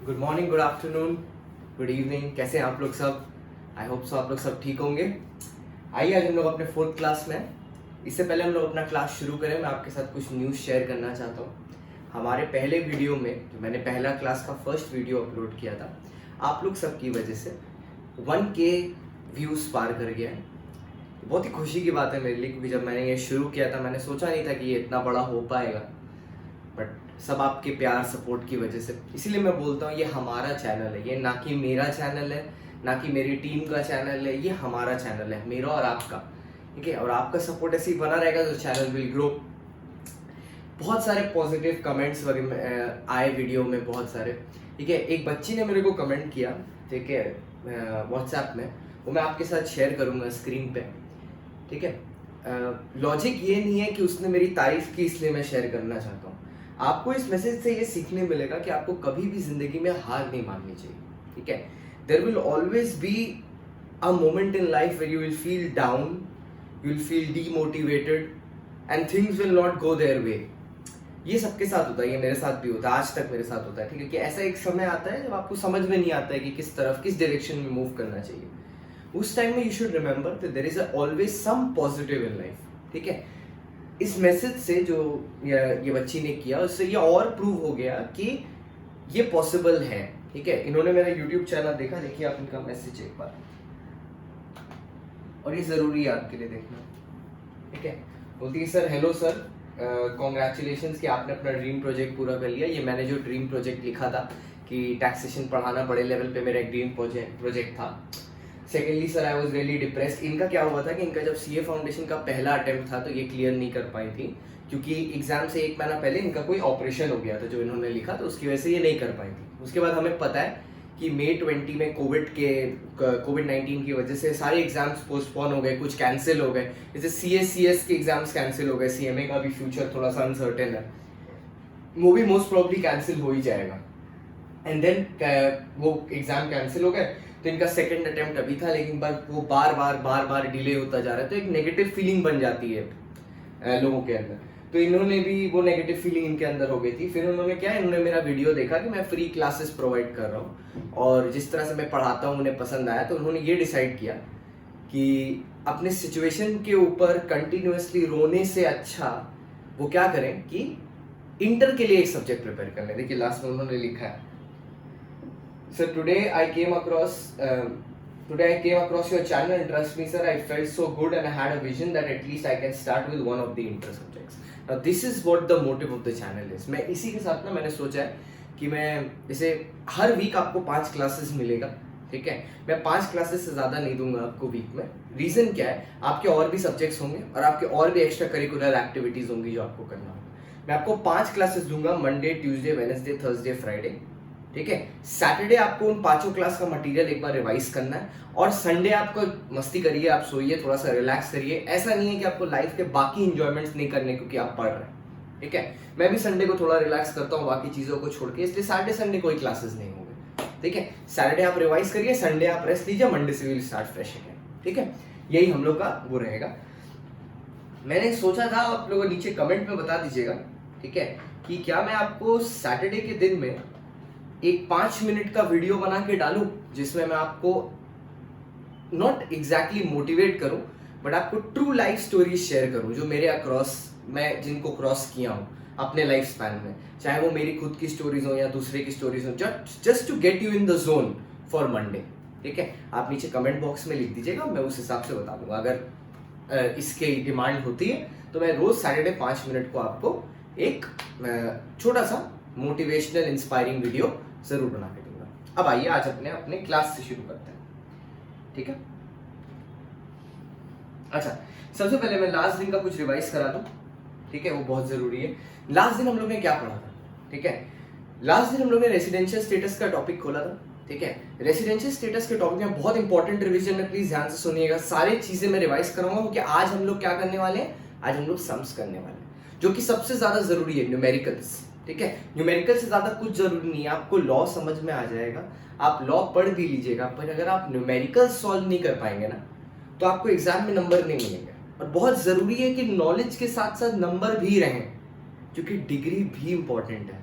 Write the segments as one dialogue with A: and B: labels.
A: Good morning, good afternoon, good evening. कैसे हैं आप लोग सब? आई होप सो आप लोग सब ठीक होंगे। आइए आज हम लोग अपने 4th क्लास में हैं। इससे पहले हम लोग अपना क्लास शुरू करें, मैं आपके साथ कुछ न्यूज़ शेयर करना चाहता हूँ। हमारे पहले वीडियो में जो मैंने पहला क्लास का फर्स्ट वीडियो अपलोड किया था, आप लोग सब की वजह से 1K व्यूज़ पार कर गया है। बहुत ही खुशी की बात है मेरे लिए, क्योंकि जब मैंने ये शुरू किया था मैंने सोचा नहीं था कि ये इतना बड़ा हो पाएगा, बट सब आपके प्यार सपोर्ट की वजह से। इसीलिए मैं बोलता हूँ ये हमारा चैनल है, ये ना कि मेरा चैनल है, ना कि मेरी टीम का चैनल है, ये हमारा चैनल है, मेरा और आपका। ठीक है, और आपका सपोर्ट ऐसे ही बना रहेगा तो चैनल विल ग्रो। बहुत सारे पॉजिटिव कमेंट्स वगैरह आए वीडियो में, बहुत सारे। ठीक है, एक बच्ची ने मेरे को कमेंट किया, ठीक है, व्हाट्सएप में, वो मैं आपके साथ शेयर करूँगा स्क्रीन पे। ठीक है, लॉजिक ये नहीं है कि उसने मेरी तारीफ की इसलिए मैं शेयर करना चाहता हूँ। आपको इस मैसेज से ये सीखने मिलेगा कि आपको कभी भी जिंदगी में हार नहीं माननी चाहिए। ठीक है, there will always be a moment in life where you will feel down, you will feel demotivated and things will not go their way. ये सबके साथ होता है, ये मेरे साथ भी होता है, आज तक मेरे साथ होता है। ठीक है, कि ऐसा एक समय आता है जब आपको समझ में नहीं आता है कि किस तरफ, किस डायरेक्शन में मूव करना चाहिए। उस टाइम में you should remember that there is always some positive in life. ठीक है, इस मैसेज से जो ये बच्ची ने किया, उससे ये और प्रूव हो गया कि ये पॉसिबल है। ठीक है, इन्होंने मेरा यूट्यूब चैनल देखा, देखिए आप इनका मैसेज एक बार, और ये जरूरी है आपके लिए देखना। ठीक है, बोलती है सर, हेलो सर, कॉन्ग्रेचुलेशंस कि आपने अपना ड्रीम प्रोजेक्ट पूरा कर लिया। ये मैंने जो ड्रीम प्रोजेक्ट लिखा था कि टैक्सेशन पढ़ाना बड़े लेवल पे, मेरा एक ड्रीम प्रोजेक्ट था। Secondly sir, I was really depressed. इनका क्या हुआ था कि इनका जब CA फाउंडेशन का पहला अटेम्प्ट था तो ये क्लियर नहीं कर पाई थी, क्योंकि एग्जाम से 1 महीना पहले इनका कोई ऑपरेशन हो गया था जो इन्होंने लिखा, तो उसकी वजह से ये नहीं कर पाई थी। उसके बाद हमें पता है कि May 20 में कोविड-19 की वजह से सारे एग्जाम्स पोस्टपोन हो गए, कुछ कैंसिल हो गए। जैसे CS के एग्जाम्स कैंसिल हो गए, CMA का भी फ्यूचर थोड़ा सा अनसर्टेन है, वो भी मोस्ट प्रॉब्ली कैंसिल हो ही जाएगा। एंड देन वो एग्जाम कैंसिल हो गए, तो इनका सेकंड अटेम्प्ट अभी था, लेकिन वो बार बार डिले होता जा रहा है, तो एक नेगेटिव फीलिंग बन जाती है लोगों के अंदर। तो इन्होंने भी वो नेगेटिव फीलिंग इनके अंदर हो गई थी। फिर उन्होंने क्या, इन्होंने मेरा वीडियो देखा कि मैं फ्री क्लासेस प्रोवाइड कर रहा हूँ और जिस तरह से मैं पढ़ाता हूँ उन्हें पसंद आया, तो उन्होंने ये डिसाइड किया कि अपने सिचुएशन के ऊपर कंटिन्यूअसली रोने से अच्छा वो क्या करें कि इंटर के लिए एक सब्जेक्ट प्रिपेयर कर लें। देखिए लास्ट में उन्होंने लिखा है, sir, today I came across your channel and trust me sir, I felt so good and I had a vision that at least I can start with one of the inter subjects. Now this is what the motive of the channel is. मैं इसी के साथ ना मैंने सोचा है कि मैं जैसे हर वीक आपको 5 क्लासेस मिलेगा। ठीक है, मैं 5 क्लासेस से ज़्यादा नहीं दूंगा आपको वीक में। रीज़न क्या है, आपके और भी सब्जेक्ट्स होंगे और आपके और भी एक्स्ट्रा करिकुलर एक्टिविटीज़ होंगी जो आपको करना होगा। मैं आपको 5 क्लासेस दूंगा, Monday, Tuesday, Wednesday, Thursday, Friday. ठीक है, सैटरडे आपको उन 5 क्लास का मटेरियल एक बार रिवाइज करना है, और संडे आपको मस्ती करिए, आप सोइए, थोड़ा सा रिलैक्स करिए। ऐसा नहीं है कि आपको लाइफ के बाकी इंजॉयमेंट्स नहीं करने क्योंकि आप पढ़ रहे हैं। ठीक है, मैं भी संडे को थोड़ा रिलैक्स करता हूँ बाकी चीज़ों को छोड़ के, इसलिए सैटरडे संडे कोई क्लासेस नहीं होंगे। ठीक है, सैटरडे आप रिवाइज करिए, संडे आप रेस्ट लीजिए, मंडे से विल स्टार्ट फ्रेश अगेन। ठीक है, यही हम लोग का वो रहेगा। मैंने सोचा था, आप लोग नीचे कमेंट में बता दीजिएगा, ठीक है, कि क्या मैं आपको सैटरडे के दिन में एक 5 मिनट का वीडियो बना के डालूं, जिसमें मैं आपको नॉट एग्जैक्टली मोटिवेट करूं, बट आपको ट्रू लाइफ स्टोरीज शेयर करूं जो मेरे अक्रॉस, मैं जिनको क्रॉस किया हूं अपने लाइफ स्पैन में, चाहे वो मेरी खुद की स्टोरीज हो या दूसरे की स्टोरीज हो, just to get you in the zone for Monday. ठीक है, आप नीचे कमेंट बॉक्स में लिख दीजिएगा, मैं उस हिसाब से बता दूंगा। अगर इसके डिमांड होती है तो मैं रोज सैटरडे 5 मिनट को आपको एक छोटा सा मोटिवेशनल इंस्पायरिंग वीडियो जरूर बना के दूंगा। अब आइए आज अपने क्लास से शुरू करते हैं। ठीक है, अच्छा, सबसे पहले मैं लास्ट दिन का कुछ रिवाइज करा दूं। ठीक है, वो बहुत जरूरी है। लास्ट दिन हम लोग ने क्या पढ़ा था? ठीक है, लास्ट दिन हम लोग ने रेसिडेंशियल स्टेटस का टॉपिक खोला था। ठीक है, रेसिडेंशियल स्टेटस के टॉपिक में बहुत इंपॉर्टेंट रिवीजन है, प्लीज ध्यान से सुनिएगा। सारी चीजें मैं रिवाइज करूंगा क्योंकि आज हम लोग क्या करने वाले हैं, आज हम लोग सम्स करने वाले हैं, जो कि सबसे ज्यादा जरूरी है, न्यूमेरिकल्स। ठीक है, न्यूमेरिकल से ज्यादा कुछ जरूरी नहीं है, आपको लॉ समझ में आ जाएगा, आप लॉ पढ़ भी लीजिएगा, पर अगर आप न्यूमेरिकल सॉल्व नहीं कर पाएंगे ना तो आपको एग्जाम में नंबर नहीं मिलेंगे। और बहुत जरूरी है कि नॉलेज के साथ साथ नंबर भी रहें, क्योंकि डिग्री भी इंपॉर्टेंट है।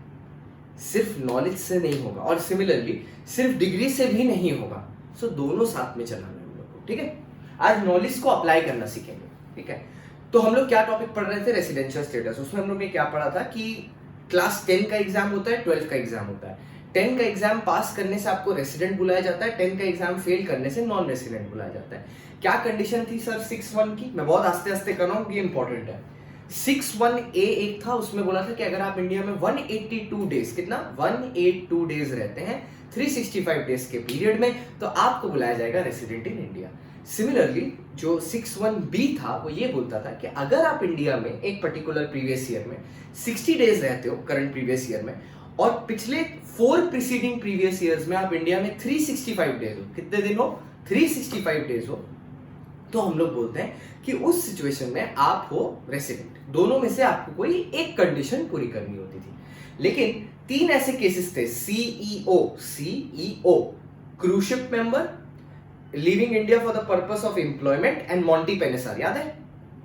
A: सिर्फ नॉलेज से नहीं होगा, और सिमिलरली सिर्फ डिग्री से भी नहीं होगा। सो दोनों साथ में चलाना है हम लोग को, ठीक है। आज नॉलेज को अप्लाई करना सीखेंगे, ठीक है। तो हम लोग क्या टॉपिक पढ़ रहे थे, रेसिडेंशियल स्टेटस। उसमें हम लोग ने क्या पढ़ा था कि क्लास 10 का एग्जाम होता है, 12 का एग्जाम होता है। 10 का एग्जाम पास करने से आपको रेसिडेंट बुलाया जाता है, 10 का एग्जाम फेल करने से नॉन रेसिडेंट बुलाया जाता है। क्या कंडीशन थी सर 6-1 की? मैं बहुत आस्ते आस्ते कर रहा हूँ, ये इंपॉर्टेंट है। 6-1A एक था, उसमें बोला था कि अगर आप इंडिया में 182 डेज, कितना 182 डेज रहते हैं 365 डेज के पीरियड में, तो आपको बुलाया जाएगा रेसिडेंट इन इंडिया। सिमिलरली जो 6-1B था वो ये बोलता था कि अगर आप इंडिया में एक पर्टिकुलर प्रीवियस ईयर में 60 डेज रहते हो, करंट प्रीवियस ईयर में, और पिछले 4 प्रीसीडिंग प्रीवियस ईयर्स में आप इंडिया में 365 डेज हो, कितने दिन हो, 365 डेज हो, तो हम लोग बोलते हैं कि उस सिचुएशन में आप हो रेसिडेंट। दोनों में से आपको कोई एक कंडीशन पूरी करनी होती थी। लेकिन 3 ऐसे केसेस थे, CEO cruise ship member, living India for the purpose of employment, and Monty Panesar, याद है,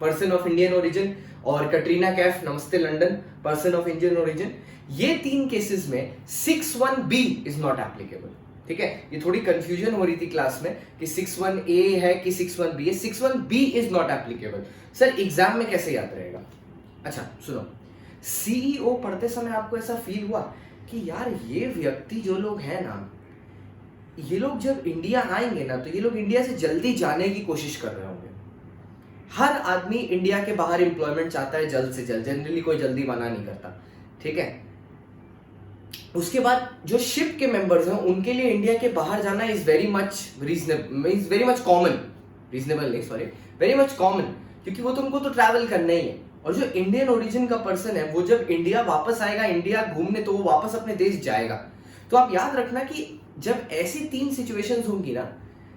A: पर्सन ऑफ इंडियन ओरिजिन, और कटरीना कैफ, नमस्ते London, person of Indian origin. ये 3 केसेस में 6-1B इज नॉट एप्लीकेबल, ठीक है। ये थोड़ी कंफ्यूजन हो रही थी क्लास में कि 6-1A है कि 6-1B है। 6-1B is not applicable. Sir exam में कैसे याद रहेगा? अच्छा सुनो, सीईओ पढ़ते समय आपको ऐसा फील हुआ कि यार ये व्यक्ति जो लोग हैं ना, ये लोग जब इंडिया आएंगे ना, तो ये लोग इंडिया से जल्दी जाने की कोशिश कर रहे होंगे। हर आदमी इंडिया के बाहर एम्प्लॉयमेंट चाहता है जल्द से जल्द, जनरली कोई जल्दी मना नहीं करता, ठीक है। उसके बाद जो शिप के मेंबर्स हैं उनके लिए इंडिया के बाहर जाना is very much reasonable, means very much common, reasonable नहीं सॉरी, वेरी मच कॉमन, क्योंकि वो तुमको तो ट्रैवल करना ही है। और जो इंडियन ओरिजिन का पर्सन है वो जब इंडिया वापस आएगा इंडिया घूमने, तो वो वापस अपने देश जाएगा। तो आप याद रखना कि जब ऐसी 3 सिचुएशंस होंगी ना,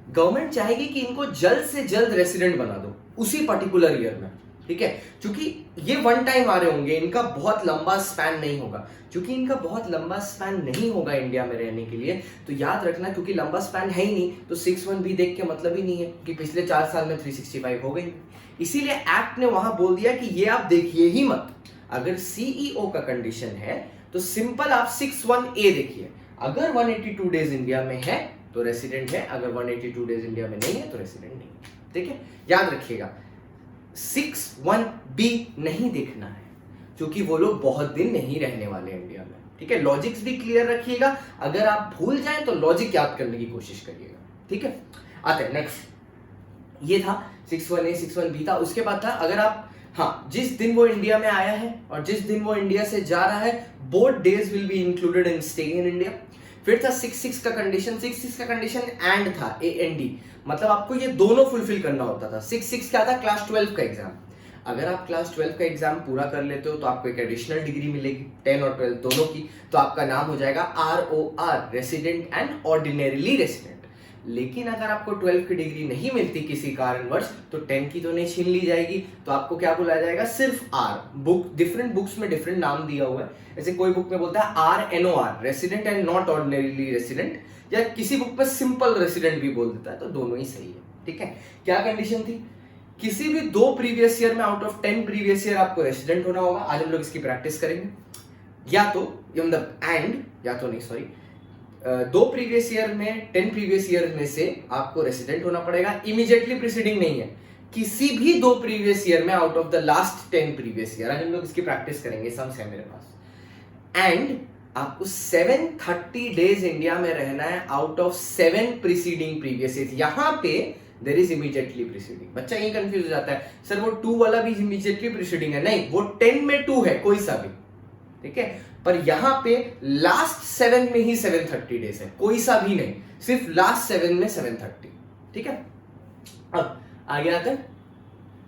A: गवर्नमेंट चाहेगी कि इनको जल्द से जल्द रेसिडेंट बना दो उसी पर्टिकुलर ईयर में, ठीक है। क्योंकि ये 1 टाइम आ रहे होंगे, इनका बहुत लंबा स्पैन नहीं होगा। क्योंकि इनका बहुत लंबा स्पैन नहीं होगा इंडिया में रहने के लिए, तो याद रखना, क्योंकि लंबा स्पैन है ही नहीं, तो 6-1B देख के मतलब ही नहीं है कि पिछले 4 साल में 365 हो गई। इसीलिए एक्ट ने वहां बोल दिया कि ये आप देखिए ही मत। अगर सीईओ का कंडीशन है तो सिंपल आप 6-1A देखिए, अगर 182 डेज इंडिया में है तो रेसिडेंट है, अगर 182 डेज इंडिया में नहीं है तो रेसिडेंट नहीं, ठीक है। याद रखिएगा 6-1B नहीं देखना है, क्योंकि वो लोग बहुत दिन नहीं रहने वाले इंडिया में, ठीक है। लॉजिक्स भी क्लियर रखिएगा, अगर आप भूल जाएं तो लॉजिक याद करने की कोशिश करिएगा, ठीक है। आते हैं नेक्स्ट, ये था 6-1A 6-1B था। उसके बाद था अगर आप, हाँ, जिस दिन वो इंडिया में आया है और जिस दिन वो इंडिया से जा रहा है, both days will be included in staying in India. फिर था 6-6 का कंडीशन, 6-6 का कंडीशन एंड था, AND, मतलब आपको ये दोनों फुलफिल करना होता था। 6-6 क्या था, क्लास 12 का एग्जाम। अगर आप क्लास 12 का एग्जाम पूरा कर लेते हो तो आपको एक एडिशनल डिग्री मिलेगी 10 और 12 दोनों की, तो आपका नाम हो जाएगा ROR, resident and ordinary resident. लेकिन अगर आपको 12 की डिग्री नहीं मिलती किसी कारणवश, तो 10 की तो नहीं छीन ली जाएगी, तो आपको क्या बुलाया जाएगा, सिर्फ R। बुक, डिफरेंट बुक्स में डिफरेंट नाम दिया हुआ है, जैसे कोई बुक में बोलता है RNOR, resident and not ordinary resident, या किसी बुक में सिंपल रेसिडेंट भी बोल देता है, तो दोनों ही सही है, ठीक है। क्या कंडीशन थी, किसी भी 2 प्रीवियस ईयर में आउट ऑफ 10 प्रीवियस ईयर आपको रेसिडेंट होना होगा। आज हम लोग इसकी प्रैक्टिस करेंगे, या तो मतलब एंड, या तो नहीं सॉरी, 2 प्रीवियस ईयर में 10 प्रीवियस ईयर में से आपको रेसिडेंट होना पड़ेगा, इमीडिएटली प्रीसीडिंग नहीं है, किसी भी 2 प्रीवियस ईयर में out of the last 10 previous year. आज हम लोग इसकी प्रैक्टिस करेंगे, सम्स है मेरे पास। एंड आपको 730 डेज इंडिया में रहना है out of 7 preceding previous year. यहां पे देयर इज इमीडिएटली प्रीसीडिंग। बच्चा ये कंफ्यूज हो जाता है, सर वो 2 वाला भी इमीडिएटली प्रीसीडिंग है, नहीं, वो 10 में 2 है, कोई सा भी, ठीक है। पर यहां पे लास्ट 7 में ही 730 डेज है, कोई सा भी नहीं, सिर्फ लास्ट 7 में 730, ठीक है। अब आगे आते हैं,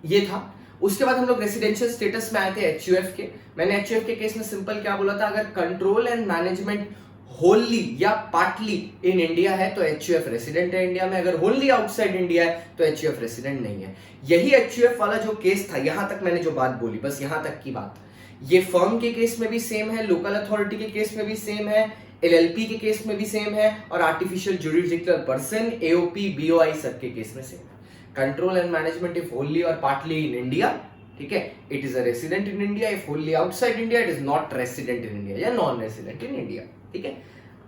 A: ये था। उसके बाद हम लोग रेसिडेंशियल स्टेटस में आए थे HUF के। मैंने HUF के केस में सिंपल क्या बोला था, अगर कंट्रोल एंड मैनेजमेंट होली या पार्टली इन इंडिया है तो HUF रेसिडेंट है इंडिया में, अगर होली आउटसाइड इंडिया है तो HUF रेसिडेंट नहीं है। यही HUF वाला जो केस था, यहां तक मैंने जो बात बोली, बस यहां तक की बात, ये फर्म के केस में भी सेम है, लोकल अथॉरिटी के केस में भी सेम है, LLP के केस में भी सेम है, और आर्टिफिशियल जुरिडिक्शनल पर्सन AOP BOI सबके केस में सेम है। Control and management if only और पार्टली इन इंडिया, ठीक है, it is a resident in India, if होनली outside India it is not resident in India या नॉन रेसिडेंट इन इंडिया। ठीक है,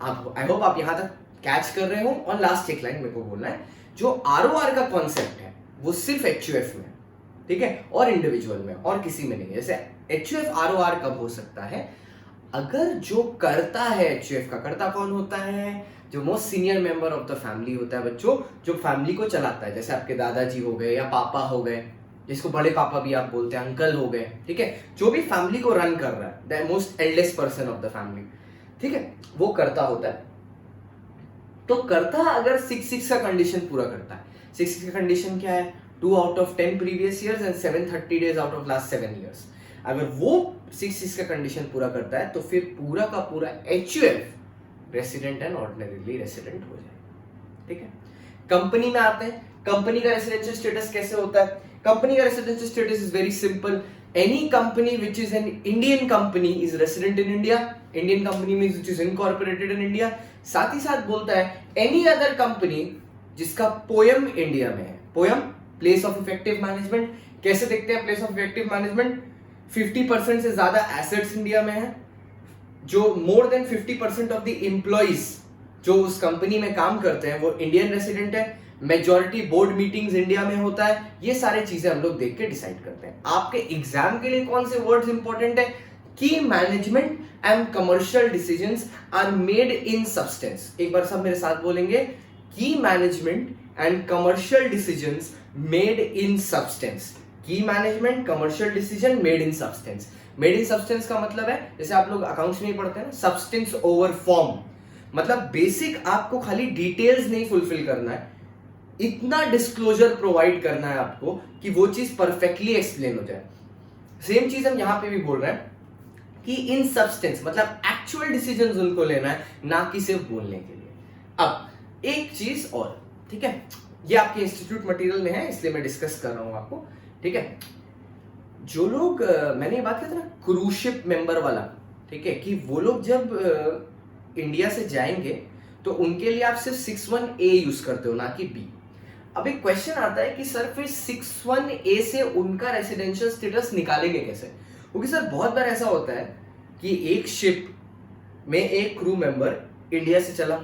A: आप आई होप आप यहां तक कैच कर रहे हो। और लास्ट एक लाइन मेरे को बोलना है, जो आरओआर का कॉन्सेप्ट है वो सिर्फ एचयूएफ में, ठीक है, और इंडिविजुअल में, और किसी में नहीं। जैसे एचयूएफ आरओआर कब हो सकता है, अगर जो करता है एचयूएफ का, करता कौन होता है, जो most senior member of the family होता है बच्चों, जो फैमिली को चलाता है, जैसे आपके दादाजी हो गए या पापा हो गए, जिसको बड़े पापा भी आप बोलते हैं, अंकल हो गए, ठीक है, जो भी फैमिली को रन कर रहा है, the most eldest person of the family, ठीक है, वो करता होता है। तो करता अगर 6 का कंडीशन पूरा करता है, 6 का कंडीशन क्या है, 2 out of 10 previous years and 730 days out of last 7 years, अगर वो 6 का कंडीशन पूरा करता है तो फिर पूरा का पूरा HUF resident and ordinarily resident हो जाए। ठीक है, कंपनी में आते हैं, कंपनी का रेसिडेंशियल स्टेटस कैसे होता है, कंपनी का residential status is very simple, any company which is an Indian company is resident in India, Indian company means which is incorporated in India. साथ ही साथ बोलता है एनी अदर कंपनी जिसका पोयम इंडिया में है, poem place of effective management, कैसे देखते हैं प्लेस ऑफ इफेक्टिव मैनेजमेंट, 50% से ज्यादा एसेट्स इंडिया में है, जो more than 50% of the employees जो उस कंपनी में काम करते हैं वो इंडियन रेसिडेंट है, मेजॉरिटी बोर्ड मीटिंग्स इंडिया में होता है, ये सारी चीजें हम लोग देख के डिसाइड करते हैं। आपके एग्जाम के लिए कौन से वर्ड्स इंपॉर्टेंट है, की management and commercial decisions are made in substance. एक बार सब मेरे साथ बोलेंगे, की management and commercial decisions made in substance, की management commercial decision made in substance. Made in substance का मतलब है, जैसे आप लोग अकाउंट्स में पढ़ते हैं ना, सब्सटेंस ओवर फॉर्म, मतलब बेसिक आपको खाली डिटेल्स नहीं फुलफिल करना है, इतना डिस्क्लोजर प्रोवाइड करना है आपको कि वो चीज परफेक्टली एक्सप्लेन हो जाए। सेम चीज हम यहां पे भी बोल रहे हैं कि इन सब्सटेंस मतलब एक्चुअल डिसीजंस उनको लेना है, ना कि सिर्फ बोलने के लिए। अब एक चीज और, ठीक है, ये आपके इंस्टीट्यूट मटेरियल में है इसलिए मैं डिस्कस कर रहा हूं आपको। ठीक है, जो लोग मैंने ये बात किया था ना क्रूज शिप मेंबर वाला, ठीक है, कि वो लोग जब इंडिया से जाएंगे तो उनके लिए आप सिर्फ 61A यूज करते हो, ना कि B। अब एक क्वेश्चन आता है कि सर फिर 61A से उनका रेसिडेंशियल स्टेटस निकालेंगे कैसे, क्योंकि सर बहुत बार ऐसा होता है कि एक शिप में एक क्रू मेंबर इंडिया से चला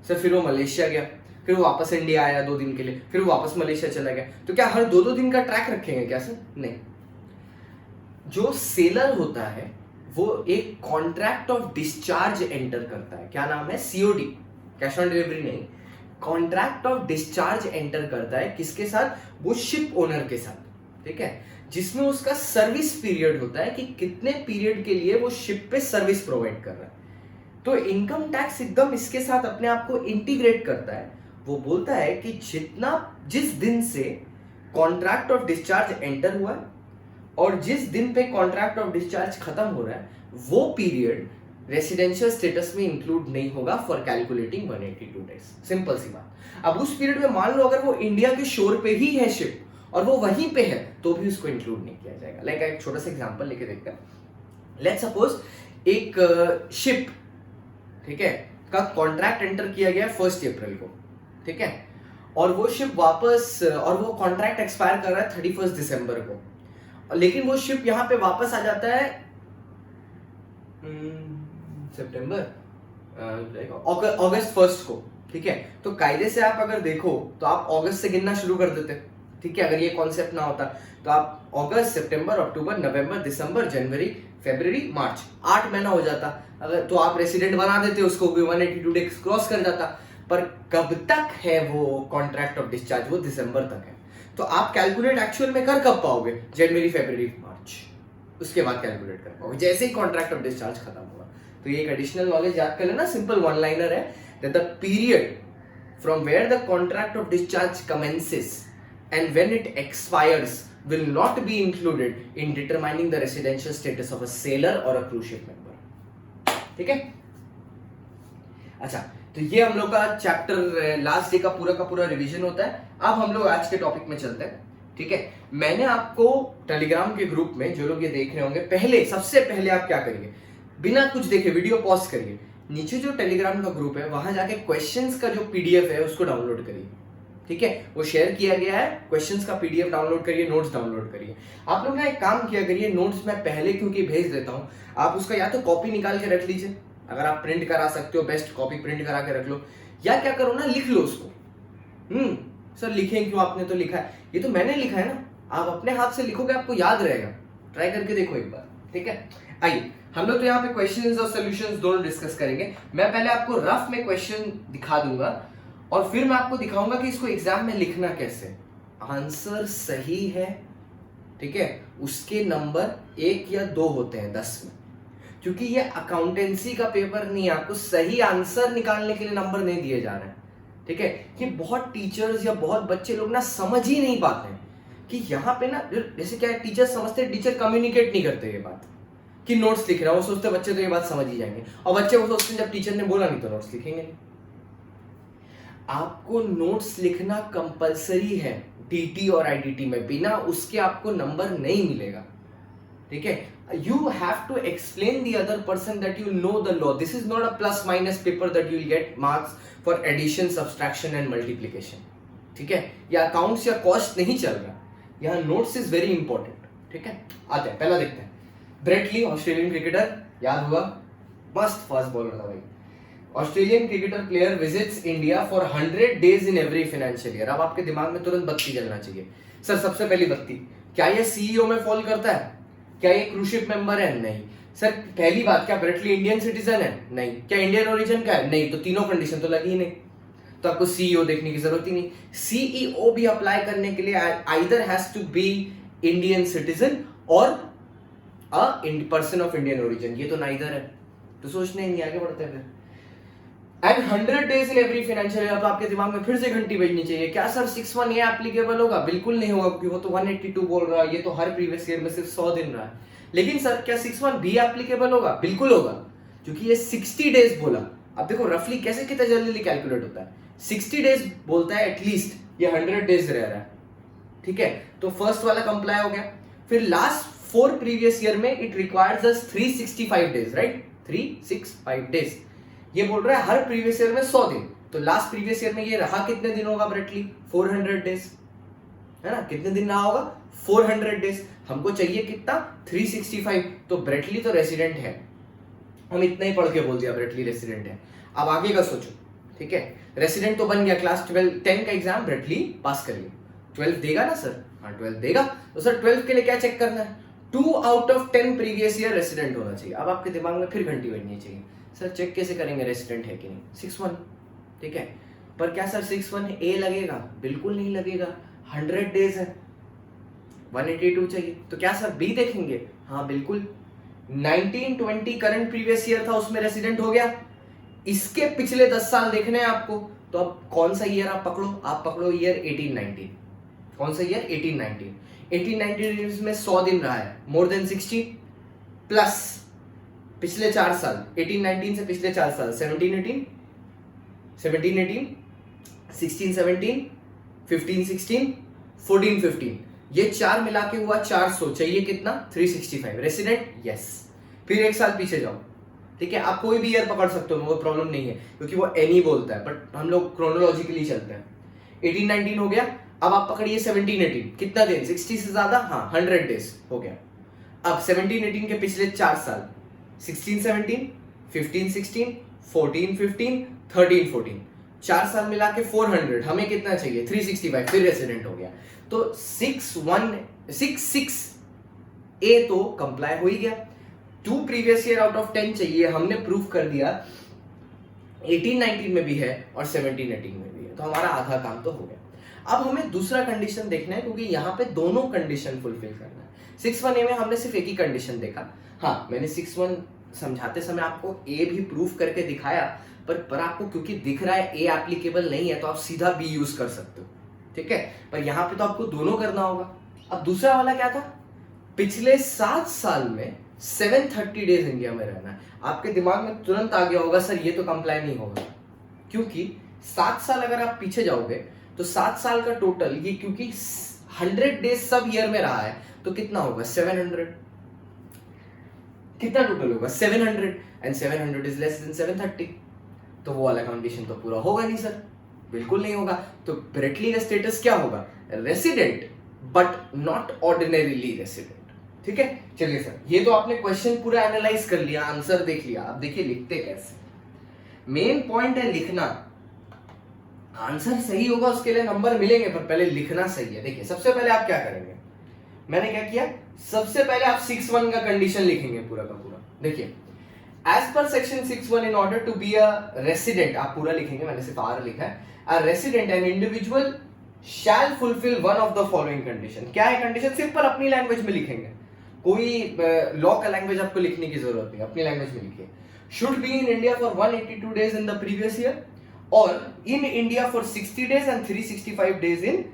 A: सर, फिर वो मलेशिया गया, फिर वो वापस इंडिया आया 2 दिन के लिए, फिर वो वापस मलेशिया चला गया, तो क्या हर 2-2 दिन का ट्रैक रखेंगे क्या सर? नहीं। जो सेलर होता है वो एक कॉन्ट्रैक्ट ऑफ डिस्चार्ज एंटर करता है, क्या नाम है, COD, कैश ऑन डिलीवरी नहीं, कॉन्ट्रैक्ट ऑफ डिस्चार्ज एंटर करता है, किसके साथ, वो शिप ओनर के साथ, ठीक है, जिसमें उसका सर्विस पीरियड होता है कि कितने पीरियड के लिए वो शिप पे सर्विस प्रोवाइड कर रहा है। तो इनकम टैक्स एकदम इसके साथ अपने आप को इंटीग्रेट करता है, वो बोलता है कि जिस दिन से कॉन्ट्रैक्ट ऑफ डिस्चार्ज एंटर हुआ है और जिस दिन पे कॉन्ट्रैक्ट ऑफ डिस्चार्ज खत्म हो रहा है, वो पीरियड रेसिडेंशियल स्टेटस में इंक्लूड नहीं होगा फॉर कैलकुलेटिंग 182 डेज। सिंपल सी बात। अब उस पीरियड में मान लो अगर वो इंडिया के शोर पे ही है शिप और वो वहीं पे है तो भी उसको इंक्लूड नहीं किया जाएगा। लाइक एक छोटा सा एग्जांपल लेके देखते हैं। लेट्स सपोज एक शिप, ठीक है, का कॉन्ट्रैक्ट एंटर किया गया 1 अप्रैल को, ठीक है, और वो शिप वापस, और वो कॉन्ट्रैक्ट एक्सपायर कर रहा है 31 दिसंबर को, लेकिन वो शिप यहां पे वापस आ जाता है सितंबर अगस्त 1 को, ठीक है। तो कायदे से आप अगर देखो तो आप अगस्त से गिनना शुरू कर देते, ठीक है, अगर ये कॉन्सेप्ट ना होता तो आप अगस्त, सितंबर, अक्टूबर, नवंबर, दिसंबर, जनवरी, फरवरी, मार्च, 8 महीना हो जाता। अगर तो आप रेसिडेंट बना देते, उसको भी 182 डेज क्रॉस कर जाता। पर कब तक है वो कॉन्ट्रैक्ट ऑफ डिस्चार्ज, वो दिसंबर तक है। तो आप कैलकुलेट एक्चुअल में कर कब पाओगे, जनवरी, फरवरी, मार्च, उसके बाद कैलकुलेट कर पाओगे जैसे ही कॉन्ट्रैक्ट ऑफ डिस्चार्ज खत्म होगा। तो ये एक एडिशनल नॉलेज याद कर लेना, सिंपल वन लाइनर है, that the period from where the contract of discharge commences and when it expires will not be included in determining the residential status of a sailor or a cruise ship member। ठीक है, अच्छा, तो ये हम लोग का chapter last day का पूरा रिवीजन होता है। अब हम लोग आज के टॉपिक में चलते हैं, ठीक है। मैंने आपको टेलीग्राम के ग्रुप में, जो लोग ये देख रहे होंगे, सबसे पहले आप क्या करिए, बिना कुछ देखे वीडियो पॉज करिए, नीचे जो टेलीग्राम का ग्रुप है वहां जाके क्वेश्चंस का जो PDF है उसको डाउनलोड करिए, ठीक है, वो शेयर किया गया है। क्वेश्चंस का पीडीएफ डाउनलोड करिए, नोट्स डाउनलोड करिए। आप लोग ना एक काम किया करिए, नोट्स मैं पहले क्योंकि भेज देता हूँ, आप उसका या तो कॉपी निकाल के रख लीजिए, अगर आप प्रिंट करा सकते हो बेस्ट, कॉपी प्रिंट करा के रख लो, या क्या करो ना, लिख लो उसको। सर लिखें क्यों, आपने तो लिखा है, ये तो मैंने लिखा है ना, आप अपने हाथ से लिखोगे, आपको याद रहेगा। ट्राई करके देखो एक बार, ठीक है। आइए हम लोग तो यहाँ पे क्वेश्चंस और सॉल्यूशंस दोनों डिस्कस करेंगे। मैं पहले आपको रफ में क्वेश्चन दिखा दूंगा और फिर मैं आपको दिखाऊंगा कि इसको एग्जाम में लिखना कैसे। आंसर सही है, ठीक है, उसके नंबर 1 या 2 होते हैं 10 में, क्योंकि ये अकाउंटेंसी का पेपर नहीं है, आपको सही आंसर निकालने के लिए नंबर नहीं दिए जा रहे हैं, ठीक है। ये बहुत टीचर्स या बहुत बच्चे लोग ना समझ ही नहीं पाते हैं कि यहाँ पे ना, जैसे क्या है, टीचर समझते हैं टीचर कम्युनिकेट नहीं करते ये बात कि नोट्स लिख रहा है, वो सोचते बच्चे तो ये बात समझ ही जाएंगे, और बच्चे वो सोचते हैं जब टीचर ने बोला नहीं तो नोट्स लिखेंगे नहीं। आपको नोट्स लिखना कंपलसरी है डीटी और आईडीटी में, बिना उसके आपको नंबर नहीं मिलेगा, ठीक है। You have to explain the other person that you know the law. This is not a plus minus paper that you will get marks for addition, subtraction and multiplication, ठीक है। या अकाउंट्स या cost नहीं चल रहा, यहाँ notes is very important, ठीक है। आते हैं, पहला देखते हैं। ब्रेट ली, ऑस्ट्रेलियन क्रिकेटर, याद हुआ, मस्त फास्ट बॉलर था भाई। Australian cricketer player visits India for 100 days in every financial year. अब आपके दिमाग में तुरंत बत्ती जलना चाहिए। सर सबसे पहली बत्ती, क्या ये सीईओ में फॉल करता है? क्या ये क्रूज शिप मेंबर है? नहीं। सर पहली बात, क्या ब्रेटली इंडियन सिटीजन है? नहीं। क्या इंडियन ओरिजिन का है? नहीं। तो तीनों कंडीशन तो लगी ही नहीं, तो आपको सीईओ देखने की जरूरत ही नहीं। सीईओ भी अप्लाई करने के लिए either has to be Indian citizen और a person of Indian origin, ये तो नाइदर है, तो सोचने ही नहीं, आगे बढ़ते हैं फिर। And 100 days in every financial year, तो आपके दिमाग में फिर से घंटी बजनी चाहिए। क्या सर 61A एप्लीकेबल होगा? बिल्कुल नहीं होगा, क्योंकि वो तो 182 बोल रहा है, ये तो हर प्रीवियस ईयर में सिर्फ 100 दिन रहा है। लेकिन सर क्या 61B एप्लीकेबल होगा? बिल्कुल होगा, क्योंकि ये 60 days बोला। अब देखो रफली कैसे कितना जल्दी कैलकुलेट होता है, 60 days बोलता है एटलीस्ट, ये 100 days रह रहा है, ठीक है। तो फर्स्ट वाला कंप्लाई हो गया। फिर लास्ट 4 प्रीवियस ईयर में it requires us 365 days, right, 365 days। ये बोल रहा है हर प्रीवियस ईयर में 100 दिन, तो लास्ट प्रीवियस ईयर में ये रहा कितने दिन होगा ब्रेटली? 400 days, है ना। कितने दिन रहा होगा? 400 days। हमको चाहिए कितना? 365। तो ब्रेटली तो रेसिडेंट है, हम इतना ही पढ़ के बोल दिया ब्रेटली रेसिडेंट है। अब आगे का सोचो, ठीक है। रेसिडेंट तो बन गया, क्लास 10 का एग्जाम ब्रेटली पास करिए। 12 देगा ना सर? हाँ 12 देगा। तो सर 12 के लिए क्या चेक करना है? 2 out of 10 previous year resident होना चाहिए। अब आपके दिमाग में फिर घंटी बजनी चाहिए, सर चेक कैसे करेंगे रेसिडेंट है कि नहीं? 61, ठीक है। पर क्या सर 61A लगेगा? बिल्कुल नहीं लगेगा, 100 days है, 182 चाहिए। तो क्या सर B देखेंगे? हाँ बिल्कुल। 1920 करंट प्रीवियस ईयर था, उसमें रेसिडेंट हो गया। इसके पिछले 10 साल देखने हैं आपको, तो अब कौन सा ईयर आप पकड़ो? आप पकड़ो ईयर 1819। कौन सा ईयर? 1819। 1819 में 100 दिन रहा है, मोर देन 60 प्लस पिछले 4 साल, 1819 से पिछले 4 साल, 1718, 1718, 1617, 1516, 1415, ये 4 मिला के हुआ 400, चाहिए कितना? 365। रेसिडेंट? यस। फिर 1 साल पीछे जाओ, ठीक है। आप कोई भी ईयर पकड़ सकते हो, वो प्रॉब्लम नहीं है, क्योंकि वो एनी बोलता है, बट हम लोग क्रोनोलॉजिकली चलते हैं। 1819 हो गया, अब आप पकड़िए 1718, कितना दिन? 60 से ज्यादा, हाँ 100 days हो गया। अब 1718 के पिछले 4 साल, 1617, 1516, 1415, 1314, 4 साल मिला के 400, हमें कितना चाहिए? 365, फिर रेसिडेंट हो गया। तो 66A तो कंप्लाई हो ही गया। 2 प्रीवियस ईयर आउट ऑफ 10 चाहिए, हमने प्रूफ कर दिया 1819 में भी है और 1718 में भी है, तो हमारा आधा काम तो हो गया। अब हमें दूसरा कंडीशन देखना है, क्योंकि यहाँ पे दोनों कंडीशन फुलफिल करना है। 61A में हमने सिर्फ एक ही कंडीशन देखा। हाँ मैंने 61 समझाते समय आपको A भी प्रूफ करके दिखाया, पर आपको क्योंकि दिख रहा है A एप्लीकेबल नहीं है, तो आप सीधा B यूज कर सकते हो, ठीक है। पर यहाँ पे तो आपको दोनों करना होगा। अब दूसरा वाला क्या था? पिछले 7 साल में 730 days इंडिया में रहना है। आपके दिमाग में तुरंत आ गया होगा सर ये तो कंप्लाई नहीं होगा, क्योंकि 7 साल अगर आप पीछे जाओगे तो 7 साल का टोटल ये, क्योंकि 100 days सब ईयर में रहा है, तो कितना होगा? 700। कितना टोटल होगा? 700, एंड 700 इज लेस देन 730, तो वो वाला कंडीशन तो पूरा होगा नहीं सर। बिल्कुल नहीं होगा। तो ब्रेटली का स्टेटस क्या होगा? Resident but not ordinarily resident. ठीक है, चलिए सर, ये तो आपने क्वेश्चन पूरा एनालाइज कर लिया, आंसर देख लिया। अब देखिए लिखते कैसे। मेन पॉइंट है लिखना। आंसर सही होगा उसके लिए नंबर मिलेंगे, पर पहले लिखना सही है। देखिए सबसे पहले आप क्या करेंगे, मैंने क्या किया, सबसे पहले आप 6(1) का कंडीशन लिखेंगे पूरा का पूरा। देखिए as per section 6(1) in order to be a resident, आप पूरा लिखेंगे, मैंने सिर्फ आर लिखा है। A resident an individual shall fulfil one of the following condition. क्या है कंडीशन? सिंपल अपनी लैंग्वेज में लिखेंगे, कोई लॉ का लैंग्वेज आपको लिखने की जरूरत नहीं, अपनी लैंग्वेज में लिखिए। Should be in India for 182 days in the previous year और in India for 60 days and 365 days in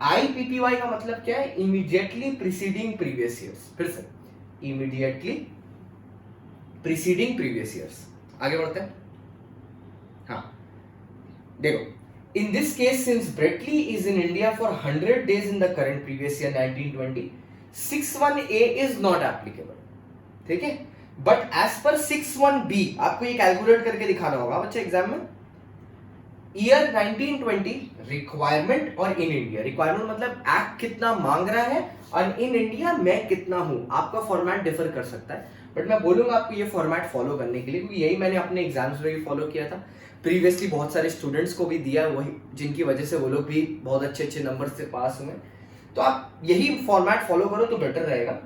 A: IPPY का मतलब क्या है? Immediately preceding previous years. फिर से इमीडिएटली प्रीसीडिंग प्रीवियस ईयर्स। आगे बढ़ते हैं। हाँ देखो, in this case since Bradley is in India for 100 days in the current previous year 1920, 6(1)A is not applicable। ठीक है, बट एज पर 6(1)B आपको ये कैलकुलेट करके दिखाना होगा बच्चे एग्जाम में। ईयर 1920 रिक्वायरमेंट और इन इंडिया, रिक्वायरमेंट मतलब एक्ट कितना मांग रहा है और इन इंडिया मैं कितना हूं। आपका फॉर्मेट डिफर कर सकता है, बट मैं बोलूंगा आपको ये फॉर्मेट फॉलो करने के लिए, क्योंकि यही मैंने अपने एग्जाम्स में भी फॉलो किया था। प्रीवियसली बहुत सारे स्टूडेंट्स को भी दिया, वही जिनकी वजह से वो लोग भी बहुत अच्छे अच्छे नंबर से पास हुए। तो आप यही फॉर्मेट फॉलो करो तो बेटर रहेगा।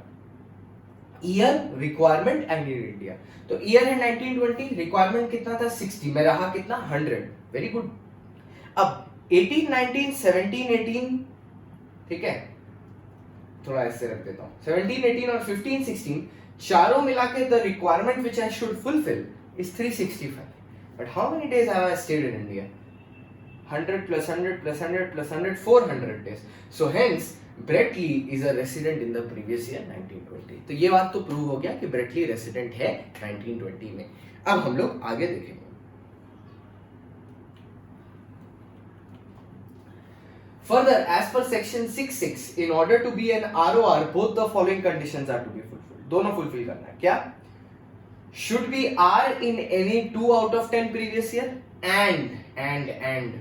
A: Year, requirement and in India. तो ईयर है 1920, रिक्वायरमेंट कितना था 60 में, रहा कितना 100। Very good. अब 18, 19, 17, 18, ठीक है, थोड़ा ऐसे रख देता हूं, 17, 18 और 15, 16 चारों मिला के the requirement which I should fulfil is 365। But how many days have I stayed in India? 100 plus 100 plus 100 plus 100, 400 days. So hence Bradley is a resident in the previous year 1920। तो ये बात तो प्रूव हो गया कि Brett Lee resident है 1920 में। अब हम लोग आगे देखेंगे। Further, as per section 6(6), in order to be an ROR, both the following conditions are to be fulfilled। दोनों फुलफिल करना है। क्या? Should be R in any 2 out of 10 previous year and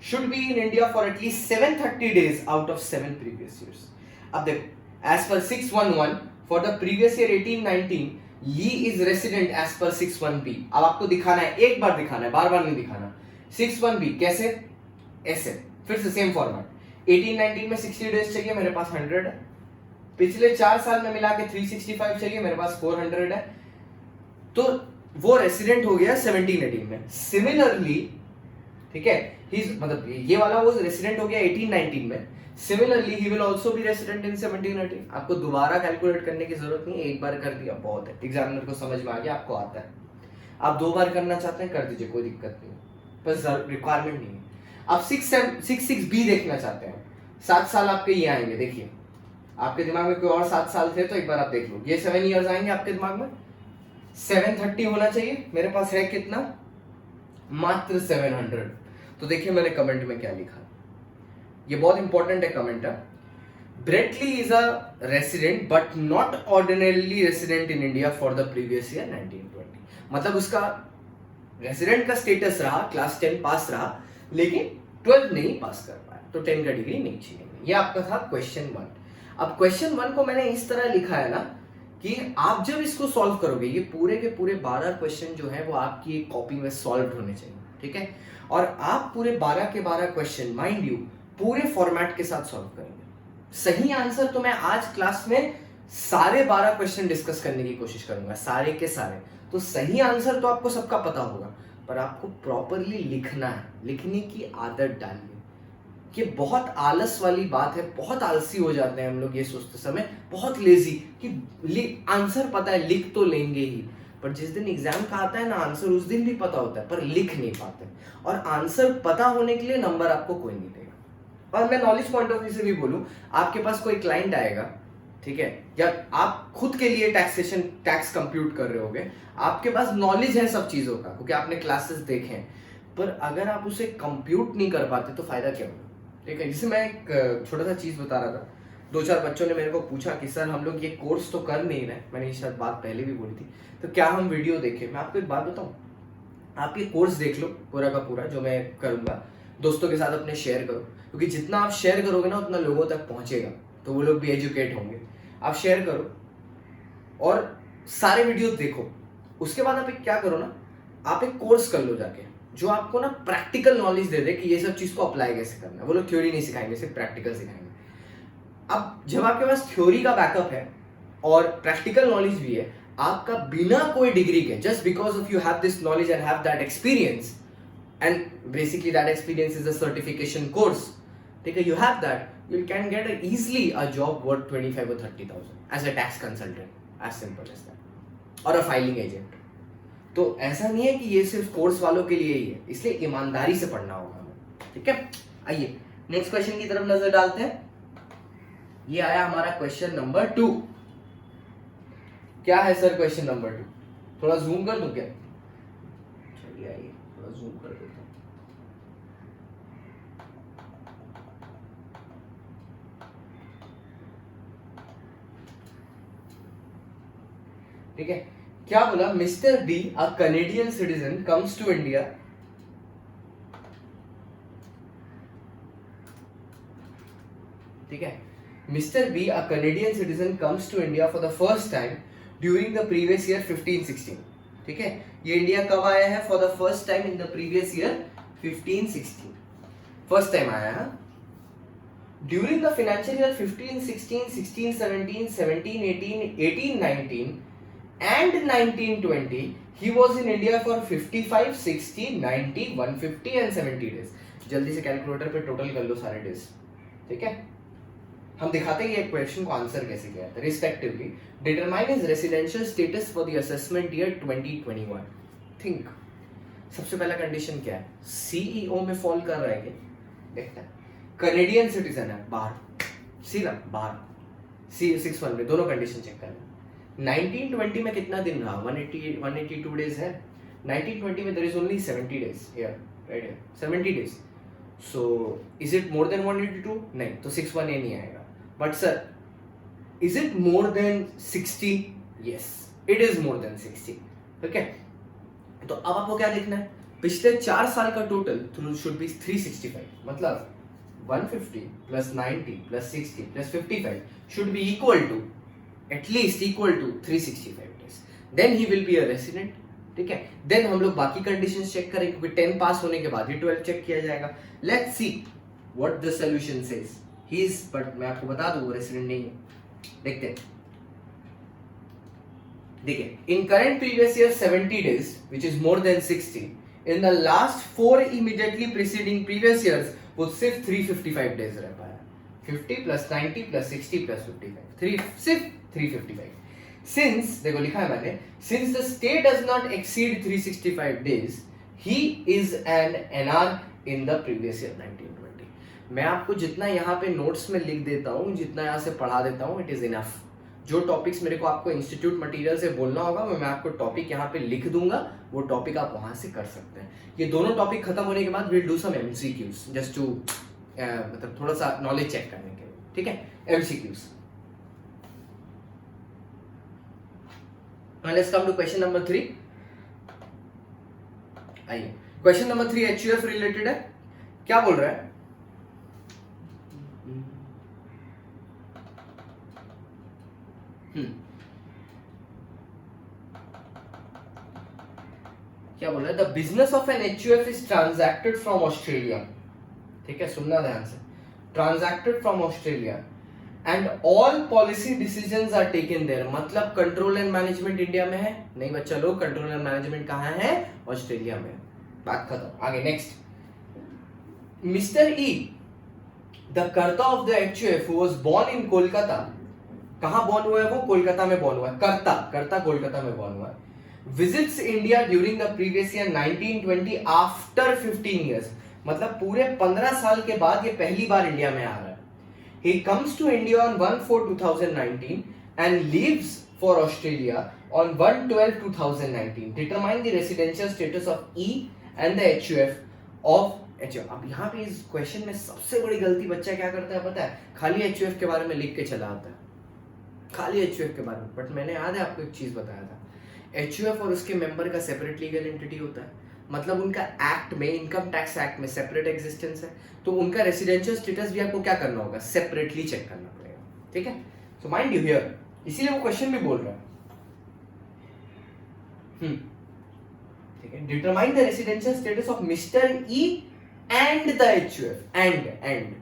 A: should be in India for at least 730 days out of 7 previous years। अब देखो, as per 6(1)(1) for the previous year 18-19, Lee is resident as per 6(1)B। अब आपको दिखाना है, एक बार दिखाना है, बार बार नहीं दिखाना। 6(1)B कैसे? ऐसे, फिर से सेम फॉर्मेट। 18-19 में 60 डेज चाहिए, मेरे पास 100 है। पिछले 4 साल में मिला के 365 चाहिए, मेरे पास 400 है। तो वो रेसिडेंट हो गया 17-18 में। सिमिलरली, ठीक है, मतलब ये वाला वो रेसिडेंट हो गया 18-19 में। Similarly he will also be resident in 17-18। आपको दोबारा कैलकुलेट करने की जरूरत नहीं है, एक बार कर दिया बहुत है। एग्जामिनर को समझ में आ गया, आपको आता है। आप 2 बार करना चाहते हैं कर दीजिए, कोई दिक्कत नहीं, बस रिक्वायरमेंट नहीं है। आप 6(6)B देखना चाहते हैं, 7 साल आपके ये आएंगे। देखिए आपके दिमाग में कोई और 7 साल थे तो एक बार आप देख लो, ये 7 ईयर्स आएंगे आपके दिमाग में। 730 होना चाहिए, मेरे पास है कितना? मात्र 700। तो देखिए मैंने कमेंट में क्या लिखा, ये बहुत इंपॉर्टेंट है कमेंट है। Brett Lee is a resident but not ordinarily resident in India for the previous year 1920। मतलब उसका रेसिडेंट का स्टेटस रहा, क्लास 10 पास रहा, लेकिन 12 नहीं पास कर पाया, तो 10 का डिग्री नहीं छीनेंगे। ये आपका था क्वेश्चन 1। अब क्वेश्चन 1 को मैंने इस तरह लिखा है ना कि आप जब इसको सॉल्व करोगे, ये पूरे के पूरे 12 क्वेश्चन जो है वो आपकी एक कॉपी में सॉल्व होने चाहिए, ठीक है। और आप पूरे 12 के 12 क्वेश्चन माइंड यू पूरे फॉर्मेट के साथ सॉल्व करेंगे। सही आंसर तो मैं आज क्लास में सारे 12 क्वेश्चन डिस्कस करने की कोशिश करूंगा, सारे के सारे। तो सही आंसर तो आपको सबका पता होगा, पर आपको प्रॉपरली लिखना है, लिखने की आदत डालिए। ये बहुत आलस वाली बात है, बहुत आलसी हो जाते हैं हम लोग ये सोचते समय, बहुत लेजी कि आंसर पता है लिख तो लेंगे ही, पर जिस दिन एग्जाम का आता है ना आंसर, उस दिन भी पता होता है पर लिख नहीं पाते। और आंसर पता होने के लिए नंबर आपको कोई नहीं देगा। और मैं नॉलेज पॉइंट ऑफ व्यू से भी बोलूं, आपके पास कोई क्लाइंट आएगा, ठीक है, या आप खुद के लिए टैक्स कंप्यूट कर रहे होगे, आपके पास नॉलेज है सब चीजों का क्योंकि आपने क्लासेस देखे हैं, पर अगर आप उसे कंप्यूट नहीं कर पाते तो फायदा क्या होगा, ठीक है। जैसे मैं एक छोटा सा चीज बता रहा था, 2-4 बच्चों ने मेरे को पूछा कि सर हम लोग ये कोर्स तो कर नहीं रहे, मैंने ये शायद बात पहले भी बोली थी, तो क्या हम वीडियो देखें। मैं आपको एक बात बताऊं, आप ये कोर्स देख लो पूरा का पूरा जो मैं करूंगा, दोस्तों के साथ अपने शेयर करो, क्योंकि जितना आप शेयर करोगे ना उतना लोगों तक पहुंचेगा, तो वो लोग भी एजुकेट होंगे। आप शेयर करो और सारे वीडियो देखो। उसके बाद आप एक क्या करो ना, आप एक कोर्स कर लो जाके, जो आपको ना प्रैक्टिकल नॉलेज दे दे कि ये सब चीज को अप्लाई कैसे करना है। वो लोग थ्योरी नहीं सिखाएंगे, सिर्फ प्रैक्टिकल सिखाएंगे। अब जब आपके पास थ्योरी का बैकअप है और प्रैक्टिकल नॉलेज भी है, आपका बिना कोई डिग्री के, just because of you have this knowledge and have that experience, and basically that experience is a certification course, ठीक है, you have that, you can get easily a job worth 25 or 30,000 as a tax consultant, as simple as that, or a filing agent। तो ऐसा नहीं है कि ये सिर्फ course वालों के लिए ही है, इसलिए ईमानदारी से पढ़ना होगा हमें, ठीक है। आइए नेक्स्ट क्वेश्चन की तरफ नजर डालते हैं। ये आया हमारा क्वेश्चन नंबर 2। क्या है सर क्वेश्चन नंबर 2? थोड़ा जूम कर दूं क्या? चलिए आइए थोड़ा जूम कर देता हूं। ठीक है, क्या बोला? Mister B, a Canadian citizen, comes to India. ठीक है, Mister B, a Canadian citizen, comes to India for the first time during the previous year 15-16। ठीक है, ये इंडिया कब आया है? For the first time in the previous year 15-16, first time आया है। During the financial year 15-16, 16-17, 17-18, 18-19 and 1920 he was in India for 55, 60, 90, 150 and 70 days। जल्दी से कैलकुलेटर पे टोटल कर लो सारे डेज, ठीक है। हम दिखाते हैं ये क्वेश्चन को आंसर कैसे किया था। Respectively determine his residential status for the assessment year 2021। Think, सबसे पहला कंडीशन क्या है? सीईओ में फॉल कर रहा है क्या? देखते हैं। कैनेडियन सिटीजन है, बाहर, सीधा बाहर, C61 में दोनों कंडीशन चेक करना। 1920 में कितना दिन रहा? 182 डेज है। 1920 में there is only 70 days here, right here 70 days. So is it more than 182? नहीं, तो 61A नहीं आएगा। But sir is it more than 60? Yes, it is more than 60। ठीक है, तो अब आपको क्या देखना है? पिछले 4 साल का टोटल शुड बी 365, मतलब 150 plus 90 plus 60 plus 55 should be equal to, at least equal to 365 days, then he will be a resident। ठीक है, देन हम लोग बाकी कंडीशंस चेक करेंगे, क्योंकि 10 पास होने के बाद ही 12 चेक किया जाएगा। Let's see what the solution says. He is, but मैं आपको बता दूं वो रेसिडेंट नहीं है। देखते हैं, देखिए, in current previous year 70 days which is more than 60, in the last 4 immediately preceding previous years वो सिर्फ 355 डेज रह पाया। 50 प्लस 90 प्लस 60 प्लस 55, सिर्फ 355। सिंस, देखो लिखा है मैंने, since the stay does not exceed 365 days he is an NR in the previous year 1920। मैं आपको जितना यहाँ पे नोट्स में लिख देता हूँ, जितना यहाँ से पढ़ा देता हूँ, इट इज इनफ। जो टॉपिक्स मेरे को आपको इंस्टीट्यूट मटेरियल से बोलना होगा, मैं आपको टॉपिक यहाँ पे लिख दूंगा, वो टॉपिक आप वहां से कर सकते हैं। ये दोनों टॉपिक खत्म होने के बाद will do some MCQs just to मतलब थोड़ा सा नॉलेज चेक करने के लिए, ठीक है। MCQs. Let's come to question number 3। आइए, क्वेश्चन नंबर 3 एचयूएफ रिलेटेड है। क्या बोल रहा है? क्या बोल रहा है? The business of an HUF is transacted from Australia. ठीक है, सुनना ध्यान से। Transacted from Australia and all policy decisions are taken there. मतलब कंट्रोल एंड मैनेजमेंट इंडिया में है? नहीं बच्चा लोग, कंट्रोल एंड मैनेजमेंट कहां है? ऑस्ट्रेलिया में। बात खत्म। आगे next. Mister E, the karta of the HUF was born in Kolkata. कहां बोर्न हुआ है वो? कोलकाता में बोर्न हुआ है। कर्ता कोलकाता में बोर्न हुआ है। Visits India during the previous year 1920 after 15 years। मतलब पूरे 15 साल के बाद ये पहली बार इंडिया में आ रहा है। He comes to India on 1/4/2019 and leaves for Australia on 1/12/2019। Determine the residential status of E and the HUF of HUF। अब यहाँ पे इस क्वेश्चन में सबसे बड़ी गलती बच्चा क्या करता है पता है? खाली HUF के बारे में लिख के चला आता है, खाली HUF के बारे में। बट मैंने याद है आपको एक चीज बताया था, HUF और उसके मेंबर का सेपरेट लीगल एंटिटी होता है। मतलब उनका एक्ट में, इनकम टैक्स एक्ट में सेपरेट एग्जिस्टेंस है, तो उनका रेसिडेंशियल स्टेटस भी आपको क्या करना होगा, सेपरेटली चेक करना पड़ेगा, ठीक है। सो माइंड यू हियर, इसीलिए वो क्वेश्चन भी बोल रहा है, ठीक है, determine the residential status of mister E and the HUF, and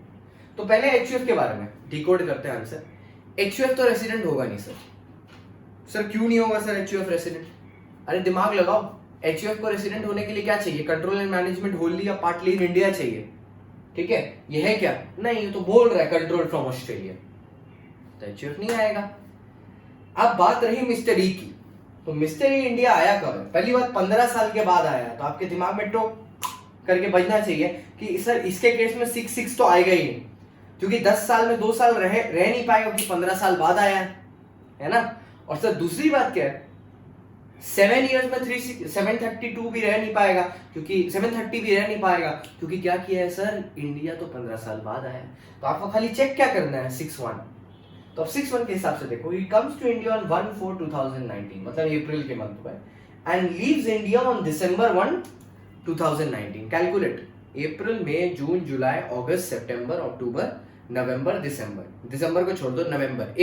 A: तो पहले एचयूएफ के बारे में डिकोड करते हैं आंसर। एचयूएफ तो रेसिडेंट होगा नहीं सर क्यों नहीं होगा सर एचयूएफ रेसिडेंट? अरे दिमाग लगाओ, एचयूएफ को रेसिडेंट होने के लिए क्या चाहिए, कंट्रोल एंड मैनेजमेंट होली या पार्टली इन इंडिया चाहिए, ठीक है। ये है क्या? नहीं, ये तो बोल रहा है कंट्रोल फ्रॉम ऑस्ट्रेलिया, तो एचयूएफ नहीं आएगा। अब बात रही मिस्टर ई की, तो मिस्टर ई इंडिया आया कब है? पहली बात 15 साल के बाद आया, तो आपके दिमाग में टोक करके बजना चाहिए कि सर इसके केस में 6 तो आएगा ही नहीं, क्योंकि 10 साल में 2 साल रह नहीं पाएगा, क्योंकि 15 साल बाद आया है ना। और सर दूसरी बात क्या है, 7 इयर्स में 732 भी रह नहीं पाएगा, क्योंकि 730 भी रह नहीं पाएगा, क्योंकि क्या किया है सर, इंडिया तो 15 साल बाद आया है। तो आपको खाली चेक क्या करना है, 6-1। तो अब 6-1 के हिसाब से देखो, he comes to India on 1/4/2019, मतलब अप्रैल के मंथ में, and leaves India on December 1, 2019। Calculate, अप्रैल, मई, जून, जुलाई, अगस्त, सितंबर, अक्टूबर, नवंबर, दिसंबर को छोड़ दो, नवंबर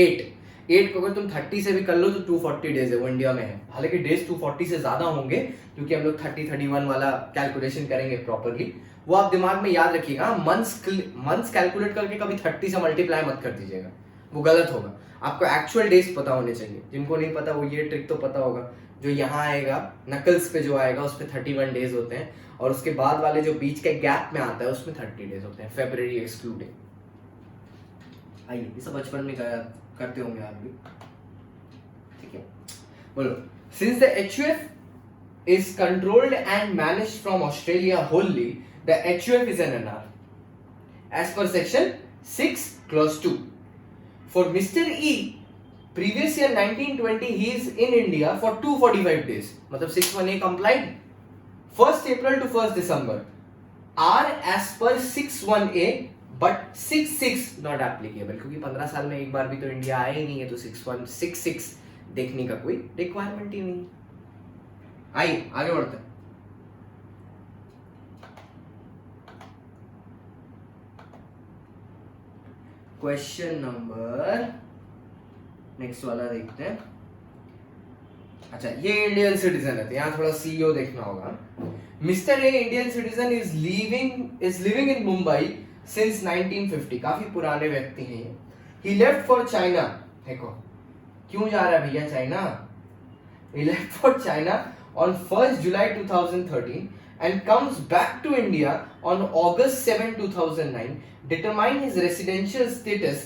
A: 8 को अगर तुम 30 से भी कर लो तो 240 डेज है, वो इंडिया में है। हालांकि डेज 240 से ज्यादा होंगे, क्योंकि हम लोग 30-31 वाला कैलकुलेशन करेंगे प्रॉपरली, वो आप दिमाग में याद रखिएगा। मंथ्स कैलकुलेट करके कभी 30 से मल्टीप्लाई मत कर दीजिएगा, वो गलत होगा। आपको एक्चुअल डेज पता होने चाहिए। जिनको नहीं पता वो ये ट्रिक तो पता होगा, जो यहाँ आएगा नकल्स पे जो आएगा उस पे 31 डेज होते हैं, और उसके बाद वाले जो बीच के गैप में आता है उसमें 30 डेज होते हैं, फरवरी एक्सक्लूडिंग। आइए, ये सब बचपन में करते होंगे आप भी, ठीक है। बोलो, since the HUF is controlled and managed from Australia wholly, the HUF is an NR as per section 6 clause 2. For Mr. E, previous year 1920 he is in India for 245 days, मतलब 6/1A complied, 1st April to 1st December are as per 6/1A, but 6/6 not applicable, क्योंकि 15 साल में एक बार भी तो India आया ही नहीं है, तो 6/1 देखने का कोई रिक्वायरमेंट ही नहीं। आइए आगे बढ़ते हैं। क्वेश्चन नंबर नेक्स्ट वाला देखते हैं। अच्छा, ये इंडियन सिटीजन है, तो यहाँ थोड़ा सीईओ देखना होगा। Mister A Indian citizen is living in Mumbai since 1950, काफी पुराने व्यक्ति हैं ये। ही लेफ्ट फॉर चाइना, देखो क्यों जा रहा है भैया China, he left for China on 1st July 2013 and comes back to India on August 7, 2009. Determine his residential status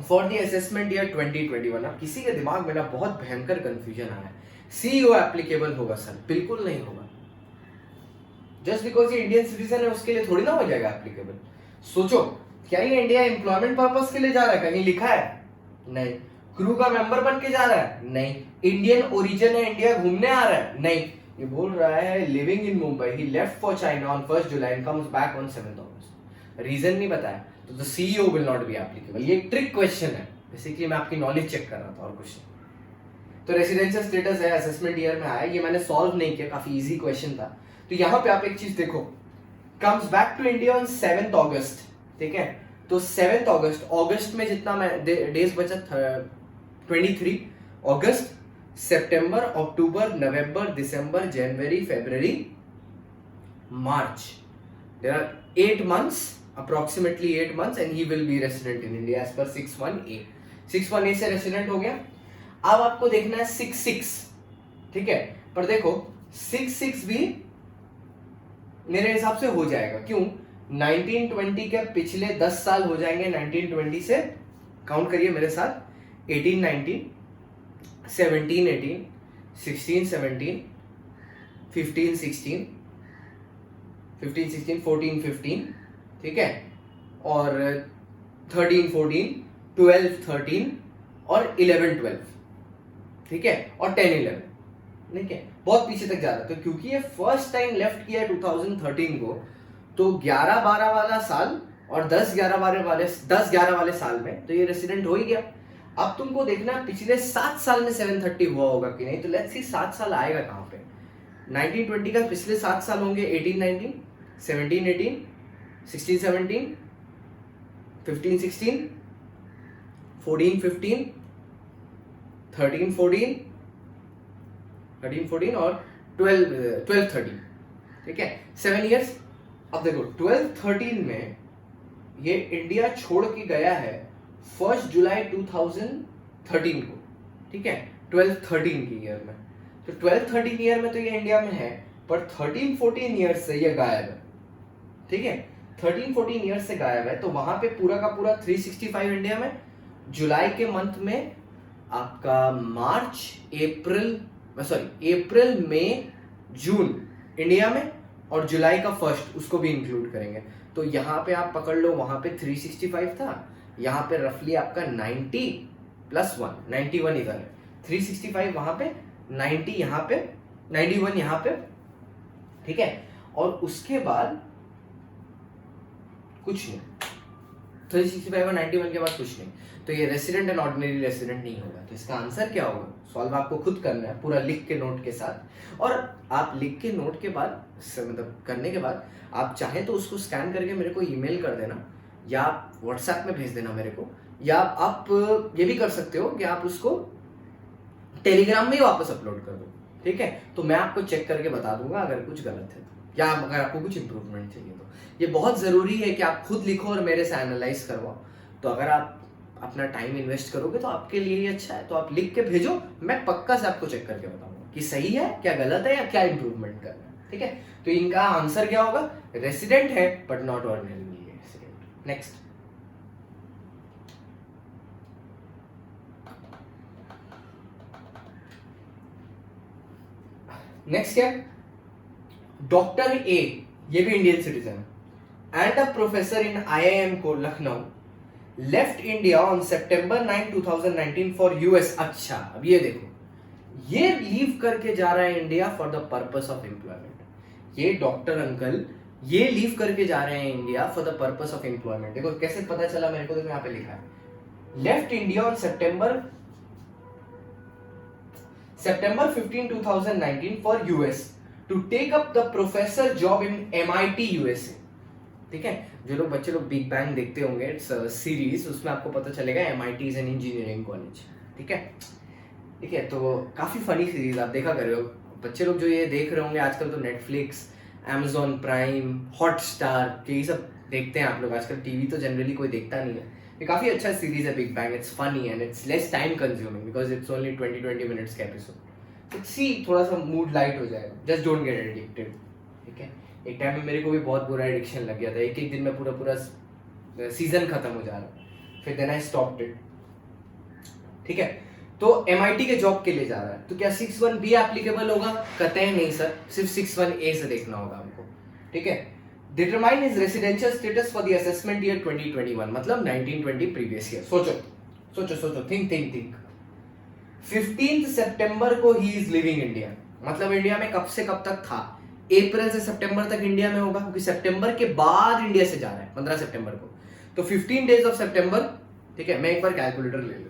A: for the assessment year 2021। अब किसी के दिमाग में ना बहुत भयंकर कंफ्यूजन आया है, सीईओ एप्लीकेबल होगा सर? बिल्कुल नहीं होगा। जस्ट बिकॉज ये इंडियन सिटीजन है उसके लिए थोड़ी ना हो जाएगा एप्लीकेबल। सोचो, क्या ये इंडिया एम्प्लॉयमेंट पर्पस के लिए जा रहा है? कहीं लिखा है? नहीं। क्रू का मेंबर बन के जा रहा है? नहीं। इंडियन ओरिजिन है, इंडिया घूमने आ रहा है? नहीं। ये बोल रहा है living in Mumbai, he left for China on 1st July and comes back on 7th August। Reason नहीं बताया, तो the CEO will not be applicable. ये ट्रिक क्वेश्चन है, बेसिकली मैं आपकी नॉलेज चेक कर रहा था और कुछ नहीं। तो रेसिडेंशियल स्टेटस है, असेसमेंट ईयर में आया, ये मैंने सॉल्व नहीं किया, काफी इजी क्वेश्चन था। तो यहाँ पे आप एक चीज देखो, comes back to India on 7th August, ठीक है। तो 7th अगस्त में जितना मैं डेज बचा 23 अगस्त, सितंबर, अक्टूबर, नवंबर, दिसंबर, जनवरी, फरवरी, मार्च, there are 8 months, approximately 8 months, and he will be resident in India as per 6/1A। 6/1A से रेसिडेंट हो गया। अब आपको देखना है 6/6, ठीक है। पर देखो 6/6 भी मेरे हिसाब से हो जाएगा, क्यों? 1920 के पिछले 10 साल हो जाएंगे 1920 से, काउंट करिए मेरे साथ, 18-19, 17-18, 16-17, 15-16, 15-16, 14-15, ठीक है, और 13-14, 12-13 और 11-12, ठीक है, और 10-11, ठीक है। बहुत पीछे तक जा रहा था, तो क्योंकि ये फर्स्ट टाइम लेफ्ट किया 2013 को, तो 11-12 वाला साल और 10-11 वाले साल में तो ये रेसिडेंट हो ही गया। अब तुमको देखना पिछले 7 साल में 730 हुआ होगा कि नहीं, तो लेट्स सी 7 साल आएगा कहाँ पे। 1920 का पिछले 7 साल होंगे 18 19, 17 18, 16 17, 15 16, 14 15, 13 14, 13 14 और 12 13, ठीक है 7 इयर्स। अब देखो 12 13 में ये इंडिया छोड़ के गया है 1 जुलाई 2013 को, ठीक है 12 13 की ईयर में। तो 12 13 ईयर में तो ये इंडिया में है, पर 13 14 ईयर से ये गायब है, ठीक है 13 14 ईयर से गायब है। तो वहां पे पूरा का पूरा 365 इंडिया में, जुलाई के मंथ में आपका मार्च अप्रैल मई जून इंडिया में, और जुलाई का फर्स्ट उसको भी इंक्लूड करेंगे। तो यहाँ पे आप पकड़ लो, वहां पे 365 था, यहाँ पे रफली आपका 90 प्लस 1 91 इधर है, 365 वहां पे, 90 यहाँ पे, 91 यहाँ पे, ठीक है। और उसके बाद कुछ नहीं, 365 और 91 के बाद कुछ नहीं। तो ये रेसिडेंट एंड ऑर्डिनरी रेसिडेंट नहीं होगा। तो इसका आंसर क्या होगा? सॉल्व आपको खुद करना है पूरा लिख के नोट के साथ। और आप लिख के नोट के बाद मतलब करने के बाद आप चाहे तो उसको स्कैन करके मेरे को ईमेल कर देना, या आप व्हाट्सएप में भेज देना मेरे को, या आप ये भी कर सकते हो कि आप उसको टेलीग्राम में ही वापस अपलोड कर दो, ठीक है। तो मैं आपको चेक करके बता दूंगा अगर कुछ गलत है, या अगर आपको कुछ इंप्रूवमेंट चाहिए। तो ये बहुत ज़रूरी है कि आप खुद लिखो और मेरे से एनालाइज करवाओ। तो अगर आप अपना टाइम इन्वेस्ट करोगे तो आपके लिए ही अच्छा है। तो आप लिख के भेजो, मैं पक्का से आपको चेक करके बताऊंगा कि सही है, क्या गलत है, या क्या इंप्रूवमेंट करना है, ठीक है। तो इनका आंसर क्या होगा? रेसिडेंट है but not ordinary resident. Next, next क्या? डॉक्टर ए, ये भी इंडियन सिटीजन है, and a professor in IIM को Lucknow, left India on September 9 2019 for US। अच्छा, अब ये देखो, ये लीव करके जा रहा है India for the purpose of employment. ये डॉक्टर अंकल ये लीव करके जा रहे हैं India for the purpose of employment. देखो कैसे पता चला मेरे को, देखो यहाँ पे लिखा है, left India on September 15 2019 for US to take up the professor job in MIT USA, ठीक है। जो लोग बच्चे लोग बिग बैंग देखते होंगे, इट्स सीरीज, उसमें आपको पता चलेगा MIT is an engineering college, ठीक है, ठीक है। तो काफी फनी सीरीज, आप देखा कर रहे हो बच्चे लोग जो ये देख रहे होंगे आजकल। तो नेटफ्लिक्स, Amazon प्राइम, हॉटस्टार, यही सब देखते हैं आप लोग आजकल। टीवी तो जनरली कोई देखता नहीं है। ये काफी अच्छा सीरीज है big bang, it's funny and it's less time consuming because it's only 20 minutes का एपिसोड। तो सी थोड़ा सा मूड लाइट हो जाएगा, जस्ट डोंट गेट एडिक्टेड, ठीक है। एक टाइम में मेरे को भी बहुत बुरा एडिक्शन लग गया था, एक एक दिन में पूरा सीजन खत्म हो जा रहा, फिर देन आई स्टॉप्ड इट, ठीक है। तो MIT के जॉब के लिए जा रहा है, तो क्या 61B एप्लीकेबल होगा? कतई नहीं सर, सिर्फ 61A से देखना होगा हमको, ठीक है। Determine his residential status for the assessment year 2021, मतलब 1920 प्रीवियस ईयर। सोचो, थिंक 15 सितंबर को ही इज लिविंग इंडिया, मतलब इंडिया में कब से कब तक था? अप्रैल से सितंबर तक इंडिया में होगा, क्योंकि सितंबर के बाद इंडिया से जा रहा है 15 सितंबर को। तो 15 डेज ऑफ सितंबर, ठीक है। मैं एक बार कैलकुलेटर ले लेता हूं।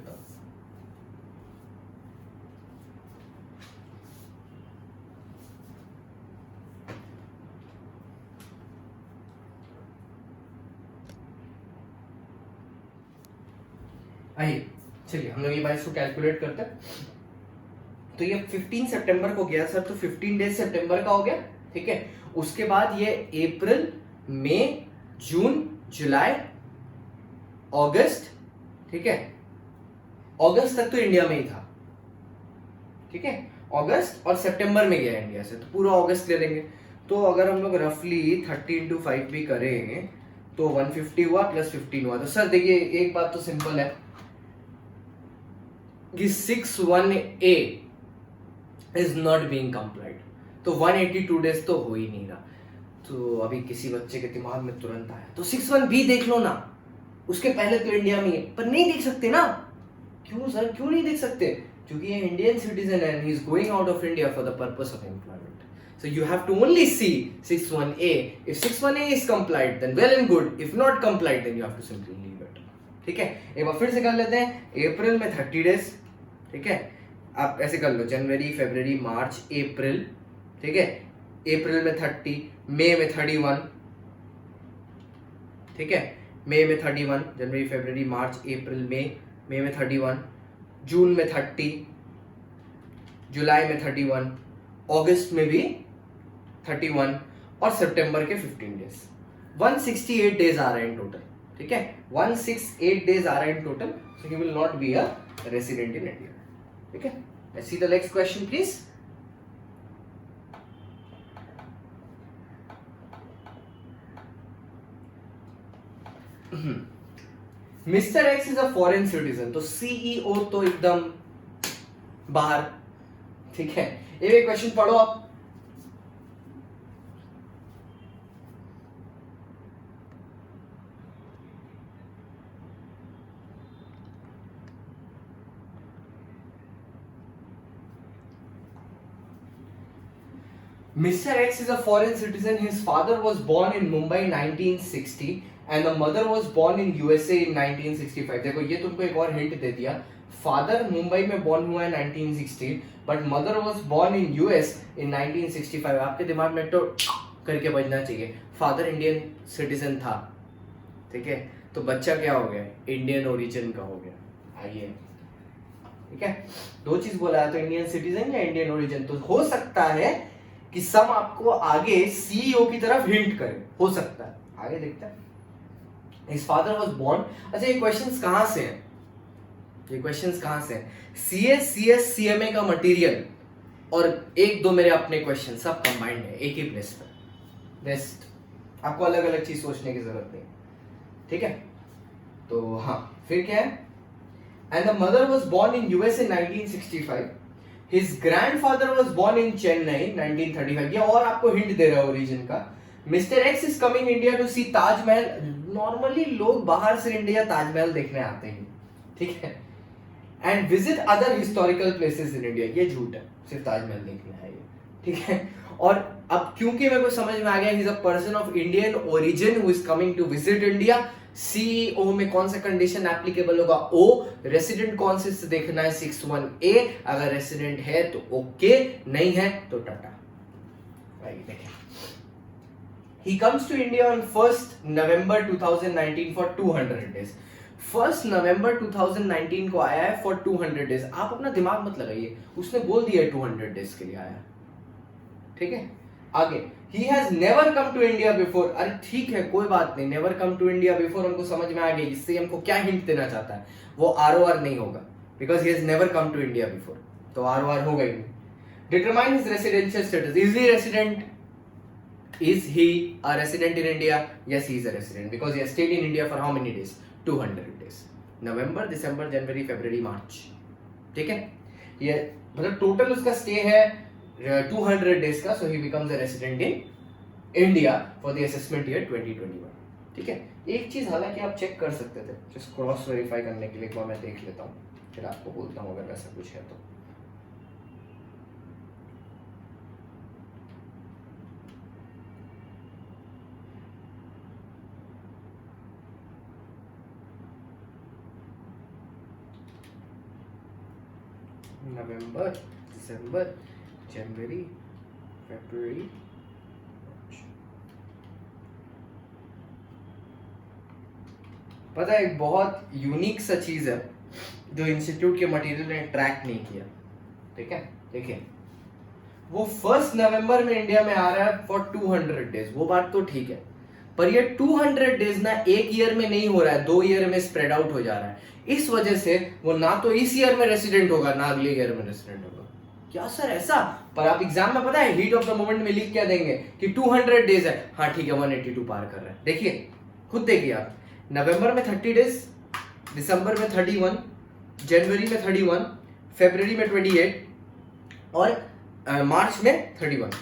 A: आइए चलिए हम लोग ये बात इसको कैलकुलेट करते हैं। तो ये 15 सितंबर को गया सर, तो 15 डेज सितंबर का हो गया, ठीक है। उसके बाद ये अप्रैल, मई, जून, जुलाई, अगस्त, ठीक है। अगस्त तक तो इंडिया में ही था, ठीक है। अगस्त और सितंबर में गया इंडिया से, तो पूरा अगस्त ले लेंगे। तो अगर हम लोग रफली 30 into 5 भी करें तो 150 हुआ प्लस 15 हुआ। तो सर देखिए एक बात तो सिंपल है कि 61A is not being complied, तो 182 डेज तो हो ही नहीं रहा। तो अभी किसी बच्चे के दिमाग में तुरंत आया तो 61B देख लो ना, उसके पहले तो इंडिया में है, पर नहीं देख सकते ना। क्यों सर, क्यों नहीं देख सकते? क्योंकि ये इंडियन सिटीजन है, he is going out of India for the purpose of employment. So you have to only see 61A. If 61A is complied, then well and good. If not complied, then you have to simply leave it. ठीक है, एक बार फिर से कर लेते हैं। अप्रैल में 30 days, ठीक है। आप ऐसे कर लो, जनवरी, फरवरी, मार्च, अप्रैल, ठीक है, अप्रैल में 30, मई में 31, ठीक है, मई में 31, जनवरी फरवरी मार्च अप्रैल मई में 31, जून में 30, जुलाई में 31, अगस्त में भी 31 और सितंबर के 15 डेज, 168 डेज आ रहे हैं टोटल, ठीक है, 168 डेज आ रहे हैं total, so he will not B a resident in India, ठीक है। Let's see the next question please. Mister X is a foreign citizen, तो सीईओ तो एकदम बाहर, ठीक है। ये क्वेश्चन पढ़ो आप। Mr. X is a foreign citizen. His father was born in Mumbai 1960 and the mother was born in USA in 1965. देखो ये तुमको एक और हिंट दे दिया, फादर मुंबई में बॉर्न हुआ है 1960 but mother was born in US in 1965। आपके दिमाग में तो करके बजना चाहिए, फादर इंडियन सिटीजन था, ठीक है, तो बच्चा क्या हो गया, इंडियन ओरिजिन का हो गया। आइए, ठीक है, दो चीज बोला है, तो इंडियन सिटीजन या इंडियन ओरिजिन, तो हो सकता है कि सम आपको आगे सीईओ की तरफ हिंट करे, हो सकता है, आगे देखते हैं। His father was born, अच्छा ये क्वेश्चंस कहां से हैं, ये क्वेश्चंस कहां से हैं, सीएस सीएस सीएमए का मटेरियल और एक दो मेरे अपने क्वेश्चन सब कंबाइंड है एक ही प्लेस पर, बेस्ट, आपको अलग अलग चीज सोचने की जरूरत नहीं, ठीक है। तो हाँ, फिर क्या है, and the mother was born in US in 1965, his grandfather was born in Chennai 1935। ये और आपको हिंट दे रहा है ओरिजिन का। Mister X is coming India to see Taj Mahal, normally लोग बाहर से इंडिया ताजमहल देखने आते हैं, ठीक है, and visit other historical places in India, ये झूठ है, सिर्फ ताजमहल देखने आए, ठीक है। और अब क्योंकि मेरे को समझ में आ गया he is a person of Indian origin who is coming to visit India, CEO में कौन सा कंडीशन एप्लीकेबल होगा, ओ, रेसिडेंट कौन से देखना है 61A, अगर रेसिडेंट है तो ओके, नहीं है तो Tata. He comes to India on 1st November 2019 for 200 days. 1st November 2019 को आया है for 200 days। आप अपना दिमाग मत लगाइए, उसने बोल दिया है 200 days के लिए आया, ठीक है। आगे, he has never come to India before, अरे ठीक है कोई बात नहीं, never come to India before हमको समझ में आ गई, इससे हमको क्या हिंट देना चाहता है, वो ROR नहीं होगा, because he has never come to India before, तो ROR होगा ही नहीं। Determine his residential status, is he resident? Is he a resident in India? Yes, he is a resident because he has stayed in India for how many days? 200 days. November, December, January, February, March. ठीक है, ये मतलब total उसका stay है 200 days का, so he becomes a resident in India for the assessment year 2021. ठीक है, एक चीज हालांकि आप चेक कर सकते थे, just क्रॉस वेरीफाई करने के लिए, एक बार मैं देख लेता हूँ, फिर आपको बोलता हूँ अगर वैसा कुछ है तो। नवंबर, दिसंबर, जनवरी, फरवरी, पता है एक बहुत यूनिक सा चीज है जो इंस्टीट्यूट के मटेरियल ने ट्रैक नहीं किया, ठीक है, देखिए वो 1 नवंबर में इंडिया में आ रहा है फॉर 200 डेज, वो बात तो ठीक है, पर ये 200 डेज ना एक ईयर में नहीं हो रहा है, 2 ईयर में स्प्रेड आउट हो जा रहा है, इस वजह से वो ना तो इस ईयर में रेसिडेंट होगा ना अगले ईयर में रेसिडेंट होगा। क्या सर ऐसा, पर आप एग्जाम में पता है हीट ऑफ द मोमेंट में लिख क्या देंगे कि 200 डेज है, हाँ ठीक है 182 पार कर रहा है, देखिए खुद देखिए आप, नवंबर में 30 डेज, दिसंबर में 31, जनवरी में 31, फरवरी में 28 और मार्च में 31,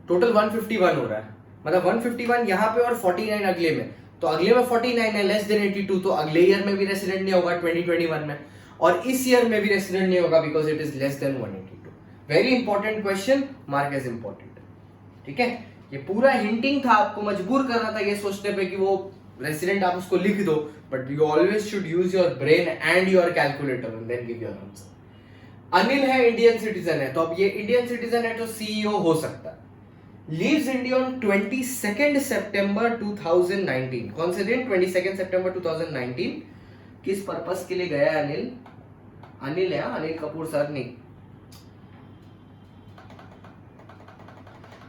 A: टोटल 151 हो रहा है, मतलब 151 यहाँ पे और 49 अगले में, तो अगले में 49 है, लेस देन 82, तो अगले ईयर में भी रेसिडेंट नहीं होगा 2021 में, और इस ईयर में भी रेसिडेंट नहीं होगा because it is less than 182। Very important question, mark as important, ठीक है। ये पूरा हिंटिंग था, आपको मजबूर कर रहा था ये सोचने पे कि वो रेसिडेंट आप उसको लिख दो, but you always should use your brain and your calculator and then give your answer. Anil है इंडियन सिटीजन है, तो अब ये इंडियन सिटीजन है तो सीईओ हो सकता है, लीव्स इंडिया ऑन 22 सितंबर 2019। कौन से दिन? 22 सितंबर 2019। किस पर्पस के लिए गया है अनिल? अनिल है, अनिल कपूर सर नहीं।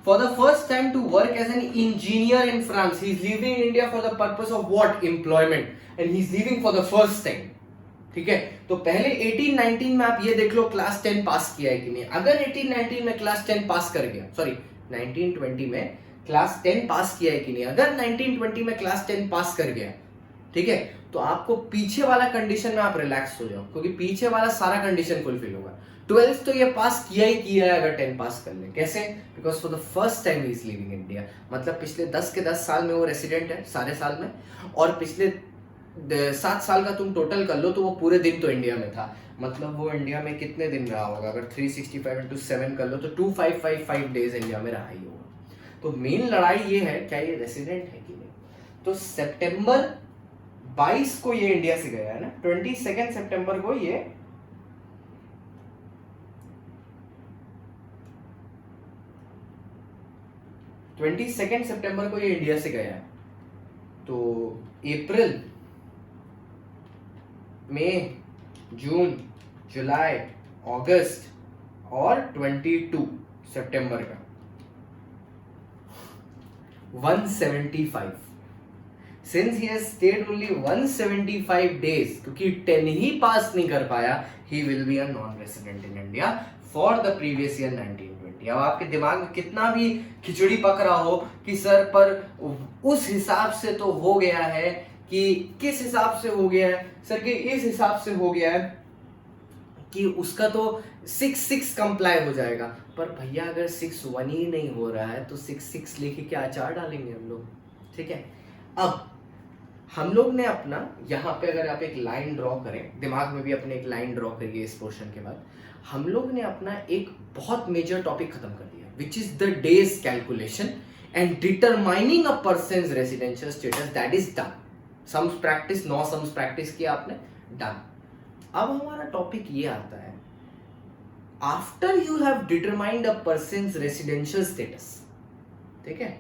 A: For the first time to work as an engineer in France. He is leaving India for the purpose of what? Employment. And he is leaving for the first time. ठीक है, तो पहले 18-19 में आप ये देख लो क्लास 10 पास किया है कि नहीं। अगर 18-19 में क्लास 10 पास कर गया, सॉरी 19-20 में क्लास 10 पास किया है कि नहीं, अगर 19-20 में क्लास 10 पास कर गया, ठीक है, तो आपको पीछे वाला कंडीशन में आप रिलैक्स हो जाओ, क्योंकि पीछे वाला सारा कंडीशन फुलफिल होगा। 12th तो ये पास किया ही किया है अगर 10 पास कर ले। कैसे? Because for the first time he is living India. मतलब पिछले 10 के 10 साल में वो रेसिडेंट है सारे साल में, और पिछले 7 साल का तुम टोटल कर लो तो वो पूरे दिन तो इंडिया में था। मतलब वो इंडिया में कितने दिन रहा होगा? अगर 365 into 7 कर लो तो 2555 डेज इंडिया में रहा ही होगा। तो मेन लड़ाई ये है, क्या ये रेसिडेंट है कि नहीं। तो सितंबर 22 को ये इंडिया से गया है ना, 22 सितंबर को ये 22 सितंबर को ये इंडिया से गया है। तो अप्रैल, मई, जून, जुलाई, अगस्त और 22 सितंबर का 175। Since he has stayed only 175 days, क्योंकि 10 ही पास नहीं कर पाया, he will be a non resident in India for the previous year 1920। अब आपके दिमाग में कितना भी खिचड़ी पक रहा हो कि सर पर उस हिसाब से तो हो गया है, कि किस हिसाब से हो गया है सर, कि इस हिसाब से हो गया है कि उसका तो 6-6 कंप्लाई हो जाएगा। पर भैया अगर 6-1 ही नहीं हो रहा है तो 6-6 लेके क्या अचार डालेंगे हम लोग? ठीक है, अब हम लोग ने अपना यहाँ पे अगर आप एक लाइन ड्रॉ करें, दिमाग में भी अपने एक लाइन ड्रॉ करिए इस पोर्शन के बाद, हम लोग ने अपना एक बहुत मेजर टॉपिक खत्म कर दिया, which is the days calculation and determining a person's residential status. That is done. Sums practice, 9 sums practice किया आपने, डन। अब हमारा टॉपिक ये आता है, after you have determined a person's residential status, ठीक है,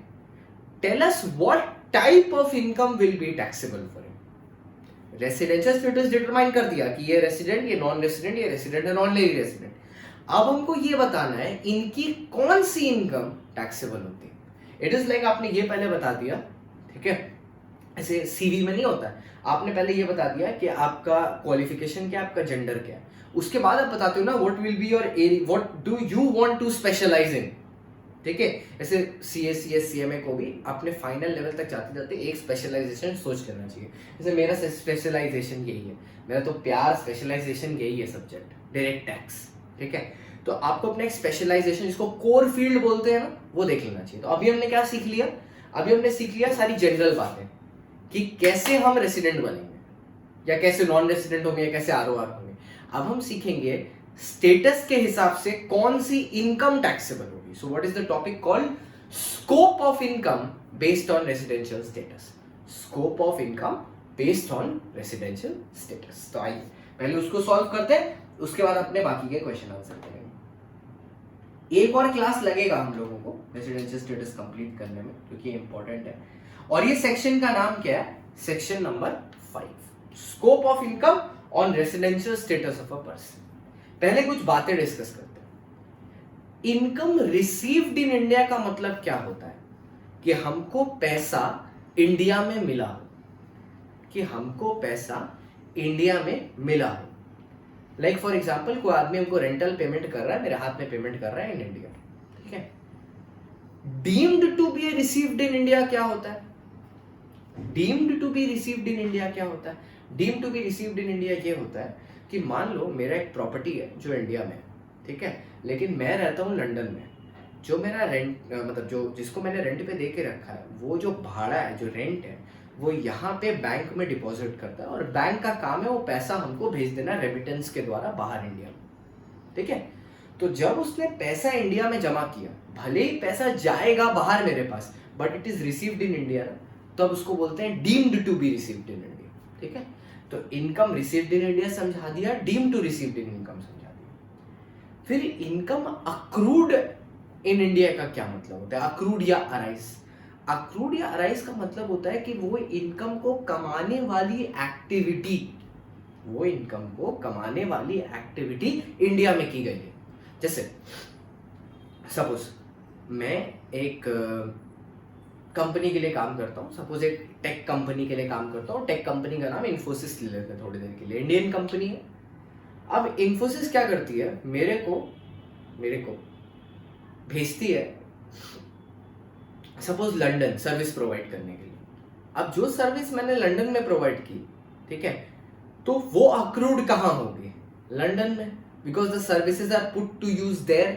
A: tell us what type of income will be taxable for him. Residential status determine कर दिया कि ये रेसिडेंट, ये नॉन रेसिडेंट, ये रेसिडेंट है, नॉन रेसिडेंट। अब हमको ये बताना है इनकी कौन सी इनकम टैक्सेबल होती है। इट इज लाइक आपने ये पहले बता दिया, ठीक है, ऐसे सीवी में नहीं होता है, आपने पहले ये बता दिया कि आपका क्वालिफिकेशन क्या, आपका जेंडर क्या है, उसके बाद आप बताते हो ना what will be your area, what do you want to specialise in. ठीक है, ऐसे सीएस सीएमए को भी अपने फाइनल लेवल तक जाते जाते एक स्पेशलाइजेशन सोच लेना चाहिए। जैसे मेरा स्पेशलाइजेशन यही है, मेरा तो प्यार स्पेशलाइजेशन यही है सब्जेक्ट, डायरेक्ट टैक्स। ठीक है, तो आपको अपना एक स्पेशलाइजेशन, जिसको कोर फील्ड बोलते हैं ना, वो देख लेना चाहिए। तो अभी हमने क्या सीख लिया? अभी हमने सीख लिया सारी जनरल बातें कि कैसे हम रेसिडेंट बनेंगे, या कैसे नॉन रेसिडेंट होंगे, या कैसे आरओआर होंगे। अब हम सीखेंगे स्टेटस के हिसाब से कौन सी इनकम टैक्सेबल होगी। So what is the topic called? Scope of income based on residential status. Scope of income based on residential status. तो आइए पहले उसको सॉल्व करते हैं, उसके बाद अपने बाकी के क्वेश्चन आंसर करेंगे। एक और क्लास लगेगा हम लोगों को रेसिडेंशियल स्टेटस कंप्लीट करने में, क्योंकि इंपॉर्टेंट है। और ये सेक्शन का नाम क्या है? Section number 5, scope of income on residential status of a person. पहले कुछ बातें डिस्कस करते हैं। इनकम रिसीव्ड इन इंडिया का मतलब क्या होता है? कि हमको पैसा इंडिया में मिला हो, कि हमको पैसा इंडिया में मिला हो। लाइक फॉर एग्जाम्पल, कोई आदमी हमको रेंटल पेमेंट कर रहा है, मेरे हाथ में पेमेंट कर रहा है इन इंडिया, ठीक है। Deemed to be received in India क्या होता है? Deemed to be received in India क्या होता है? Deemed to be received in India ये होता है कि मान लो मेरा एक प्रॉपर्टी है जो इंडिया में, ठीक है, लेकिन मैं रहता हूँ लंदन में। जो मेरा रेंट, मतलब जो जिसको मैंने रेंट पे दे के रखा है, वो जो भाड़ा है, जो रेंट है, वो यहाँ पे बैंक में डिपॉजिट करता है, और बैंक का काम है वो पैसा हमको भेज देना रेमिटेंस के द्वारा बाहर इंडिया में, ठीक है। तो जब उसने पैसा इंडिया में जमा किया, भले ही पैसा जाएगा बाहर मेरे पास, but it is received in India, तब उसको बोलते हैं deemed to be received in India, ठीक है। तो इनकम रिसीव्ड इन इंडिया समझा दिया, deemed to received in income समझा दिया। फिर इनकम अक्रूड इन इंडिया का क्या मतलब होता है अक्रूड या अराइज? अक्रूड या अराइज का मतलब होता है कि वो इनकम को कमाने वाली एक्टिविटी, वो इनकम को कमाने वाली एक्टिविटी इंडिया में की गई है। जैसे सपोज मैं एक कंपनी के लिए काम करता हूँ, सपोज एक टेक कंपनी के लिए काम करता हूँ, टेक कंपनी का नाम इन्फोसिस ले लेते हैं थोड़ी देर के लिए, इंडियन कंपनी है। अब इन्फोसिस क्या करती है, मेरे को भेजती है सपोज लंदन सर्विस प्रोवाइड करने के लिए। अब जो सर्विस मैंने लंदन में प्रोवाइड की, ठीक है, तो वो अक्रूड कहाँ होगी? लंदन में, because the services are put to use there,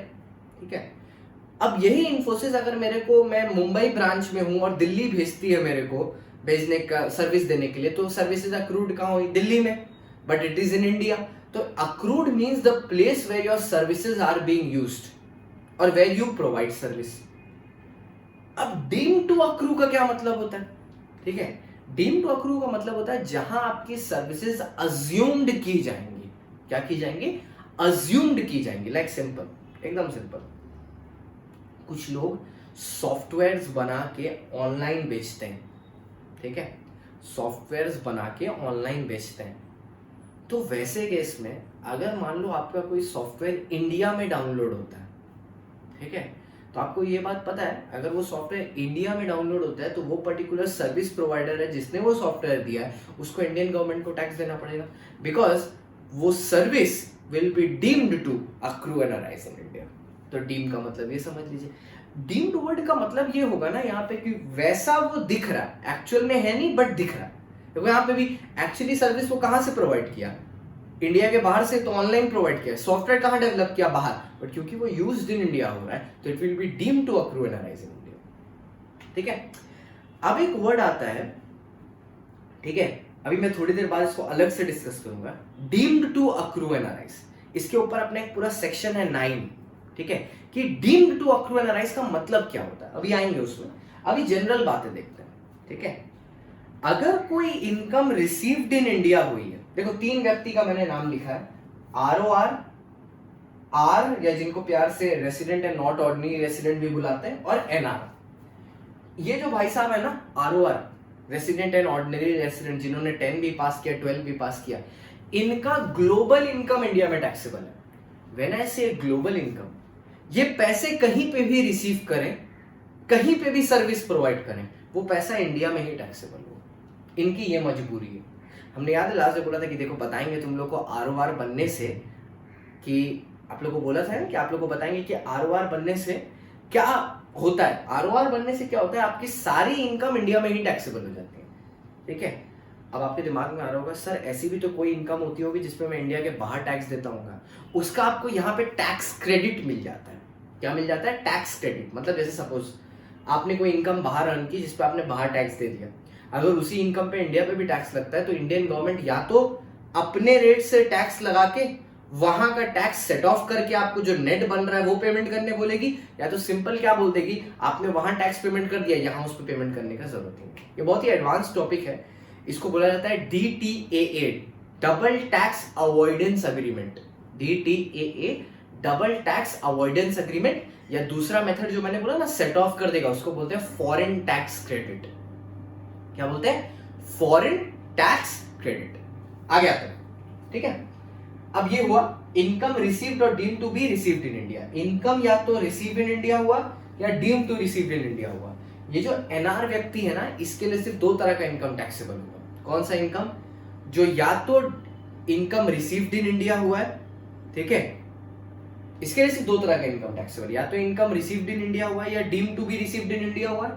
A: ठीक है। अब यही इन्फोसिस अगर मेरे को, मैं मुंबई ब्रांच में हूं और दिल्ली भेजती है मेरे को भेजने का सर्विस देने के लिए, तो सर्विसेज अक्रूड कहाँ हुई? दिल्ली में, but it is in India. तो accrued means the place where your services are being used और वेयर यू प्रोवाइड सर्विस। अब डीम टू अक्रू का क्या मतलब होता है? ठीक है, डीम टू अक्रू का मतलब होता है जहां आपकी सर्विसेज अज्यूम्ड की जाएंगी। क्या की जाएंगी? अज्यूम्ड की जाएंगी। लाइक सिंपल, एकदम सिंपल, कुछ लोग सॉफ्टवेयर्स बना के ऑनलाइन बेचते हैं, ठीक है, सॉफ्टवेयर्स बना के ऑनलाइन बेचते हैं। तो वैसे केस में अगर मान लो आपका कोई सॉफ्टवेयर इंडिया में डाउनलोड होता है, ठीक है, तो आपको ये बात पता है अगर वो सॉफ्टवेयर इंडिया में डाउनलोड होता है तो वो पर्टिकुलर सर्विस प्रोवाइडर है जिसने वो सॉफ्टवेयर दिया है उसको इंडियन गवर्नमेंट को टैक्स देना पड़ेगा, बिकॉज वो service will be deemed to accrue and arise in India. तो डीम का मतलब ये समझ लीजिए। डीम्ड वर्ड का मतलब ये होगा ना यहाँ पे कि वैसा वो दिख रहा है, एक्चुअल में है नहीं बट दिख रहा है। देखो यहाँ पे भी एक्चुअली सर्विस वो कहाँ से प्रोवाइड किया? इंडिया के बाहर से, तो ऑनलाइन प्रोवाइड किया। सॉफ्टवेयर कहाँ डेवलप किया? बाहर, बट क्योंकि वो यूज्ड इन इंडिया हो रहा है तो it will be deemed to accrue and arise in India, ठीक है। अब एक वर्ड आता है, ठीक है, अभी मैं थोड़ी देर बाद इसको अलग से डिस्कस करूंगा, deemed to accrue and arise. इसके ऊपर अपना एक पूरा सेक्शन है 9, ठीक है, कि deemed to accrue and arise का मतलब क्या होता है, अभी आएंगे उसमें। अभी जनरल बातें देखते हैं, ठीक है। अगर कोई इनकम रिसीव्ड इन इंडिया हुई है, देखो 3 व्यक्ति का मैंने नाम लिखा है, ROR, आर या जिनको प्यार से resident and not ordinary resident भी बुलाते हैं, और NR। ये जो भाई साहब है ना, ROR resident and ordinary resident, जिन्होंने 10 भी पास किया, 12 भी पास किया, इनका ग्लोबल इनकम इंडिया में टैक्सेबल है। व्हेन आई से ग्लोबल इनकम, ये पैसे कहीं पे भी रिसीव करें, कहीं पे भी सर्विस प्रोवाइड करें, वो पैसा इंडिया में ही टैक्सेबल हो। इनकी ये मजबूरी है। हमने याद है लास्ट में बोला था कि देखो बताएंगे तुम लोग को ROR बनने से, कि आप लोग को बोला था कि आप लोग को बताएंगे कि ROR बनने से क्या होता है। ROR बनने से क्या होता है, आपकी सारी इनकम इंडिया में ही टैक्सेबल हो जाती है, ठीक है। अब आपके दिमाग में आ रहा होगा सर ऐसी भी तो कोई इनकम होती होगी जिसपे मैं इंडिया के बाहर टैक्स देता हूँ, उसका आपको यहाँ पे टैक्स क्रेडिट मिल जाता है। क्या मिल जाता है? Tax credit. मतलब जैसे सपोज आपने कोई इनकम बाहर अर्न की जिसपे आपने बाहर टैक्स दे दिया, अगर उसी इनकम पे इंडिया पे भी टैक्स लगता है तो इंडियन गवर्नमेंट या तो अपने रेट से टैक्स लगा के वहां का टैक्स सेट ऑफ करके आपको जो नेट बन रहा है वो पेमेंट करने बोलेगी, या तो सिंपल क्या बोल देगी, आपने वहां टैक्स पेमेंट कर दिया, यहाँ उस पर पेमेंट करने का जरूरत नहीं। ये बहुत ही एडवांस टॉपिक है, इसको बोला जाता है DTAA, double tax avoidance agreement. DTAA, double tax avoidance agreement, या दूसरा मेथड जो मैंने बोला ना सेट ऑफ कर देगा, उसको बोलते हैं फॉरेन टैक्स क्रेडिट। क्या बोलते हैं? Foreign tax credit. आगे आते हैं, ठीक है। अब ये हुआ इनकम रिसीव्ड और deem to be received in India. Income या तो रिसीव इन इंडिया हुआ या deem to received in India हुआ। ये जो NR व्यक्ति है ना, इसके लिए सिर्फ 2 तरह का इनकम टैक्सेबल हुआ। कौन सा इनकम? जो या तो इनकम रिसीव्ड इन इंडिया हुआ है, ठीक है, इसके लिए सिर्फ 2 तरह का इनकम टैक्सेबल, या तो इनकम रिसीव्ड इन इंडिया हुआ है या deem to be received in India हुआ है,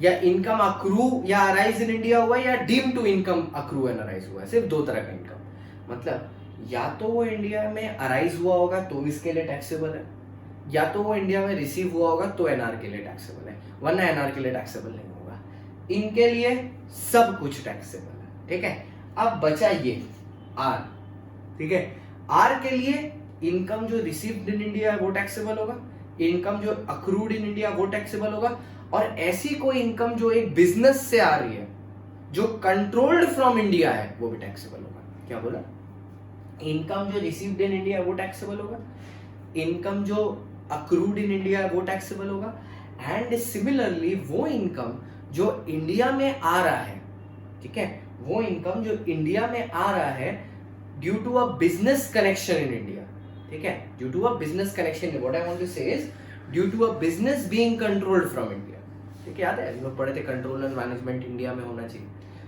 A: या इनकम अक्रू या अराइज इन इंडिया हुआ है, या deem to income accrue and arise हुआ है। सिर्फ 2 तरह का इनकम। मतलब या तो वो इंडिया में अराइज हुआ होगा तो इसके लिए टैक्सेबल है, या तो वो इंडिया में रिसीव हुआ होगा तो NR के लिए टैक्सेबल है, वरना NR के लिए टैक्सेबल नहीं होगा। इनके लिए सब कुछ टैक्सेबल है, ठीक है। अब बचा ये R, ठीक है। R के लिए इनकम जो रिसीव्ड इन इंडिया है वो टैक्सेबल होगा, इनकम जो अक्रूड इन इंडिया वो टैक्सेबल होगा, और ऐसी कोई इनकम जो एक बिजनेस से आ रही है जो कंट्रोल्ड फ्रॉम इंडिया है वो भी टैक्सेबल होगा। क्या बोला? इनकम जो रिसीव्ड इन इंडिया वो टैक्सेबल होगा, इनकम जो अक्रूड इन इंडिया है वो टैक्सेबल होगा, एंड सिमिलरली वो इनकम जो इंडिया में आ रहा है, ठीक है, वो इनकम जो इंडिया में आ रहा है due to a business connection in India, ठीक है, due to a business connection, what I want to say is due to a business being controlled from India, ठीक है, याद है हम लोग पढ़े थे कंट्रोल एंड मैनेजमेंट इंडिया में होना चाहिए,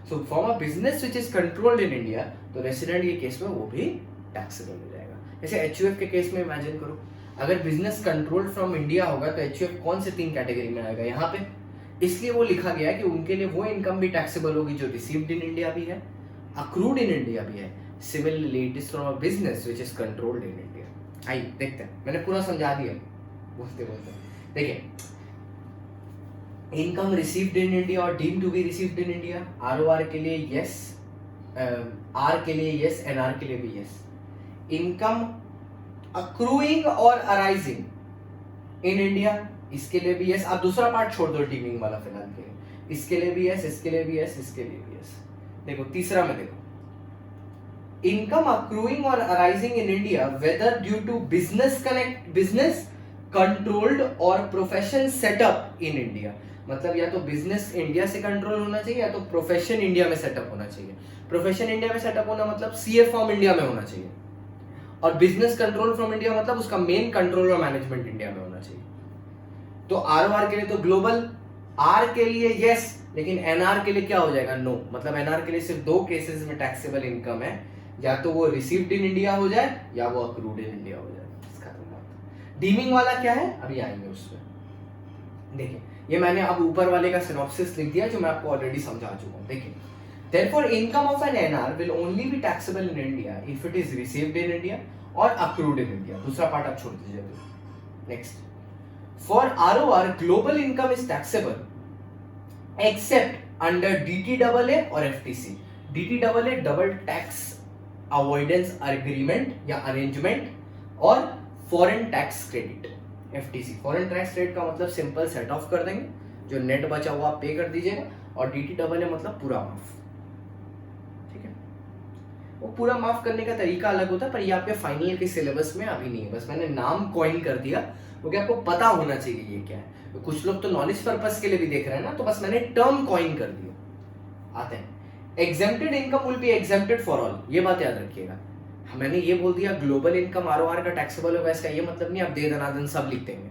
A: so from a business which is controlled in India, तो रेसिडेंट के केस में वो भी टैक्सेबल हो जाएगा। जैसे एचयूएफ के केस में इमेजिन करो, अगर बिजनेस कंट्रोल्ड फ्रॉम इंडिया होगा तो एचयूएफ कौन से 3 कैटेगरी में आएगा यहाँ पे, इसलिए वो लिखा गया है कि उनके लिए वो इनकम भी टैक्सेबल होगी जो रिसीव्ड इन इंडिया भी है, अक्रूड इन इंडिया भी है, similarly it is from a business which is controlled in India. आइए देखते हैं, मैंने पूरा समझा दिया बोलते बोलते। देखिए, इनकम रिसीव्ड इन इंडिया और deem to be received in India, ROR के लिए यस, आर के लिए यस, एनआर के लिए भी यस। इनकम अक्रूइंग और अराइजिंग इन इंडिया, इसके लिए भी यस। आप दूसरा पार्ट छोड़ दो डीमिंग वाला फिलहाल के लिए, इसके लिए भी यस, इसके लिए भी यस, इसके लिए भी यस। देखो तीसरा में देखो, इनकम अक्रूइंग और arising in India whether due to business controlled और प्रोफेशन सेटअप इन इंडिया, मतलब या तो बिजनेस इंडिया से कंट्रोल होना चाहिए या तो प्रोफेशन इंडिया में सेटअप होना चाहिए। प्रोफेशन इंडिया में सेटअप होना मतलब सीए फॉर्म इंडिया में होना चाहिए, और बिजनेस कंट्रोल फ्रॉम इंडिया मतलब उसका मेन कंट्रोल और मैनेजमेंट इंडिया में होना चाहिए। तो आरओआर के लिए तो ग्लोबल, आर के लिए यस, लेकिन एनआर के लिए क्या हो जाएगा, नो। मतलब एनआर के लिए सिर्फ 2 केसेस में टैक्सेबल इनकम है, या तो वो रिसीव्ड इन इंडिया हो जाए या वो अक्रूड इन इंडिया हो जाए। इसका तो डीमिंग वाला क्या है अभी आएंगे उसमें। देखिए, ये मैंने अब ऊपर वाले का सिनॉप्सिस लिख दिया जो मैं आपको ऑलरेडी समझा चुका हूं। देखिए, therefore income of an NR will only be taxable in India if it is received in India or accrued in India। दूसरा पार्ट आप छोड़ दीजिए। Next, for ROR global income is taxable except under DTAA or FTC। DTAA double tax avoidance agreement या arrangement, और foreign tax credit FTC। Foreign tax credit का मतलब simple set of कर देंगे, जो नेट बचा हुआ आप पे कर दीजिएगा, और DTAA मतलब पूरा माफ, ठीक है। वो पूरा माफ करने का तरीका अलग होता है, पर ये आपके फाइनल ईयर के सिलेबस में अभी नहीं है, बस मैंने नाम कॉइन कर दिया क्योंकि आपको पता होना चाहिए ये क्या है। तो कुछ लोग तो नॉलेज पर्पस के लिए भी देख रहे हैं ना, तो बस मैंने टर्म कॉइन कर दिया। आते हैं, exempted income will B exempted for all, ये बात याद रखिएगा। मैंने ये बोल दिया ग्लोबल इनकम आरओआर का टैक्सेबल होगा, इसका ये मतलब नहीं आप दे दनादन सब लिख देंगे।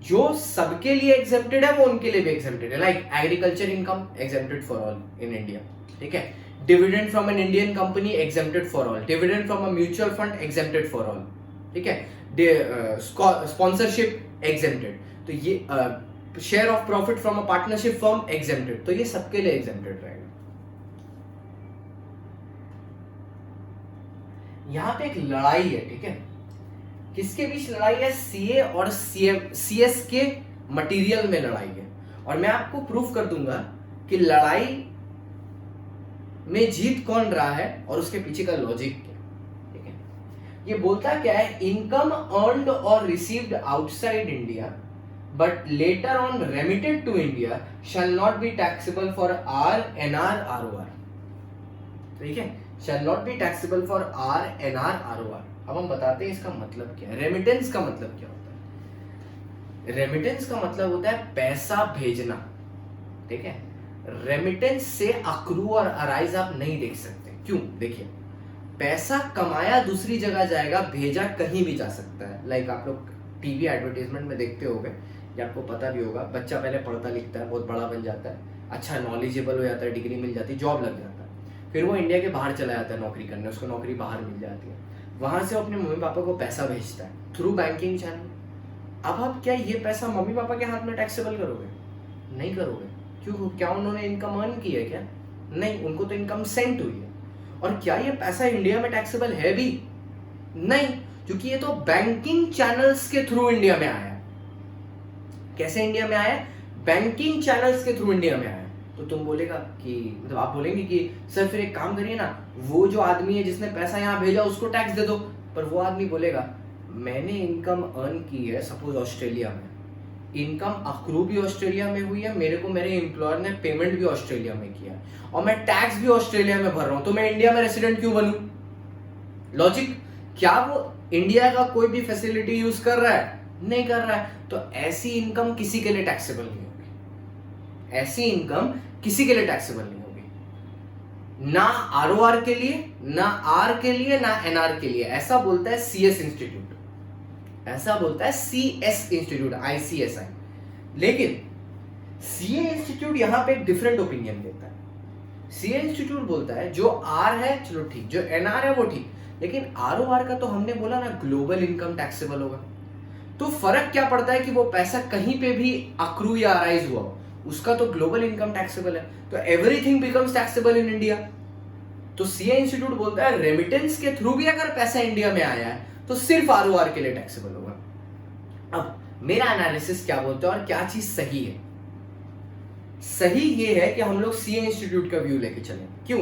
A: जो सबके लिए एग्जेम्प्टेड है वो उनके लिए भी एग्जेम्प्टेड है। Like agriculture income exempted for all in India, ठीक है। Dividend from an Indian company exempted for all, dividend from a mutual fund exempted for all, ठीक है। स्पॉन्सरशिप एग्जेम्प्टेड, तो ये share of profit from a partnership firm exempted, तो ये सबके लिए एग्जेम्प्टेड रहेगा। यहां पे एक लड़ाई है, ठीक है, किसके बीच लड़ाई है, सीए और सीएस के मटेरियल में लड़ाई है, और मैं आपको प्रूफ कर दूंगा कि लड़ाई में जीत कौन रहा है और उसके पीछे का लॉजिक क्या, ठीक है। ये बोलता क्या है, इनकम अर्नड और received outside India but later on remitted to India shall not be taxable for R NR ROR, ठीक है, shall not be taxable for R NR ROR. अब हम बताते हैं इसका मतलब क्या है। रेमिटेंस का मतलब क्या होता है, रेमिटेंस का मतलब होता है पैसा भेजना, ठीक है। रेमिटेंस से अक्रू और अराइज आप नहीं देख सकते, क्यों, देखिए, पैसा कमाया दूसरी जगह जाएगा, भेजा कहीं भी जा सकता है। लाइक आप लोग टीवी एडवर्टाइजमेंट में देखते होंगे, या आपको पता भी होगा, बच्चा पहले पढ़ता लिखता है, बहुत बड़ा बन जाता है, अच्छा नॉलेजेबल हो जाता है, डिग्री मिल जाती है, जॉब लग जाता है, फिर वो इंडिया के बाहर चला जाता है नौकरी करने, उसको नौकरी बाहर मिल जाती है, वहां से वो अपने मम्मी पापा को पैसा भेजता है थ्रू बैंकिंग चैनल। अब आप क्या ये पैसा मम्मी पापा के हाथ में टैक्सेबल करोगे, नहीं करोगे, क्यों, क्या उन्होंने इनकम अर्न की है क्या, नहीं, उनको तो इनकम सेंट हुई है। और क्या ये पैसा इंडिया में टैक्सेबल है भी, नहीं, क्योंकि ये तो बैंकिंग चैनल्स के थ्रू इंडिया में आया है। कैसे इंडिया में आया, बैंकिंग चैनल्स के थ्रू इंडिया में आया। तो तुम बोलेगा कि, मतलब आप बोलेंगे कि सर फिर एक काम करिए ना, वो जो आदमी है जिसने पैसा यहाँ भेजा उसको टैक्स दे दो, पर वो आदमी बोलेगा मैंने इनकम अर्न की है सपोज ऑस्ट्रेलिया में, इनकम अक्रू भी ऑस्ट्रेलिया में हुई है, मेरे को मेरे एम्प्लॉयर ने पेमेंट भी ऑस्ट्रेलिया में किया, और मैं टैक्स भी ऑस्ट्रेलिया में भर रहा हूं, तो मैं इंडिया में रेसिडेंट क्यों बनूं। लॉजिक, क्या वो इंडिया का कोई भी फैसिलिटी यूज कर रहा है, नहीं कर रहा है, तो ऐसी इनकम किसी के लिए टैक्सेबल नहीं होगी, ऐसी इनकम किसी के लिए टैक्सेबल नहीं होगी, ना आरओआर के लिए, ना आर के लिए, ना एनआर के लिए। ऐसा बोलता है सीएस इंस्टीट्यूट, ऐसा बोलता है सीएस इंस्टीट्यूट, आईसीएसआई। लेकिन सीए इंस्टीट्यूट यहां पे एक डिफरेंट ओपिनियन देता है। सीए इंस्टीट्यूट बोलता है जो आर है चलो ठीक, जो एनआर है वो ठीक, लेकिन आरओआर का तो हमने बोला ना ग्लोबल इनकम टैक्सेबल होगा। तो फर्क क्या पड़ता है कि वो पैसा कहीं पे भी अक्रू या अराइज हुआ, उसका तो ग्लोबल इनकम टैक्सेबल है, तो everything becomes taxable in India. तो सीए इंस्टीट्यूट बोलता है रेमिटेंस के थ्रू भी अगर पैसा इंडिया में आया है तो सिर्फ आरओआर के लिए टैक्सेबल होगा। अब मेरा एनालिसिस क्या बोलता है और क्या चीज सही है? सही ये है कि हम लोग सीए इंस्टीट्यूट का व्यू लेके चलें। क्यों?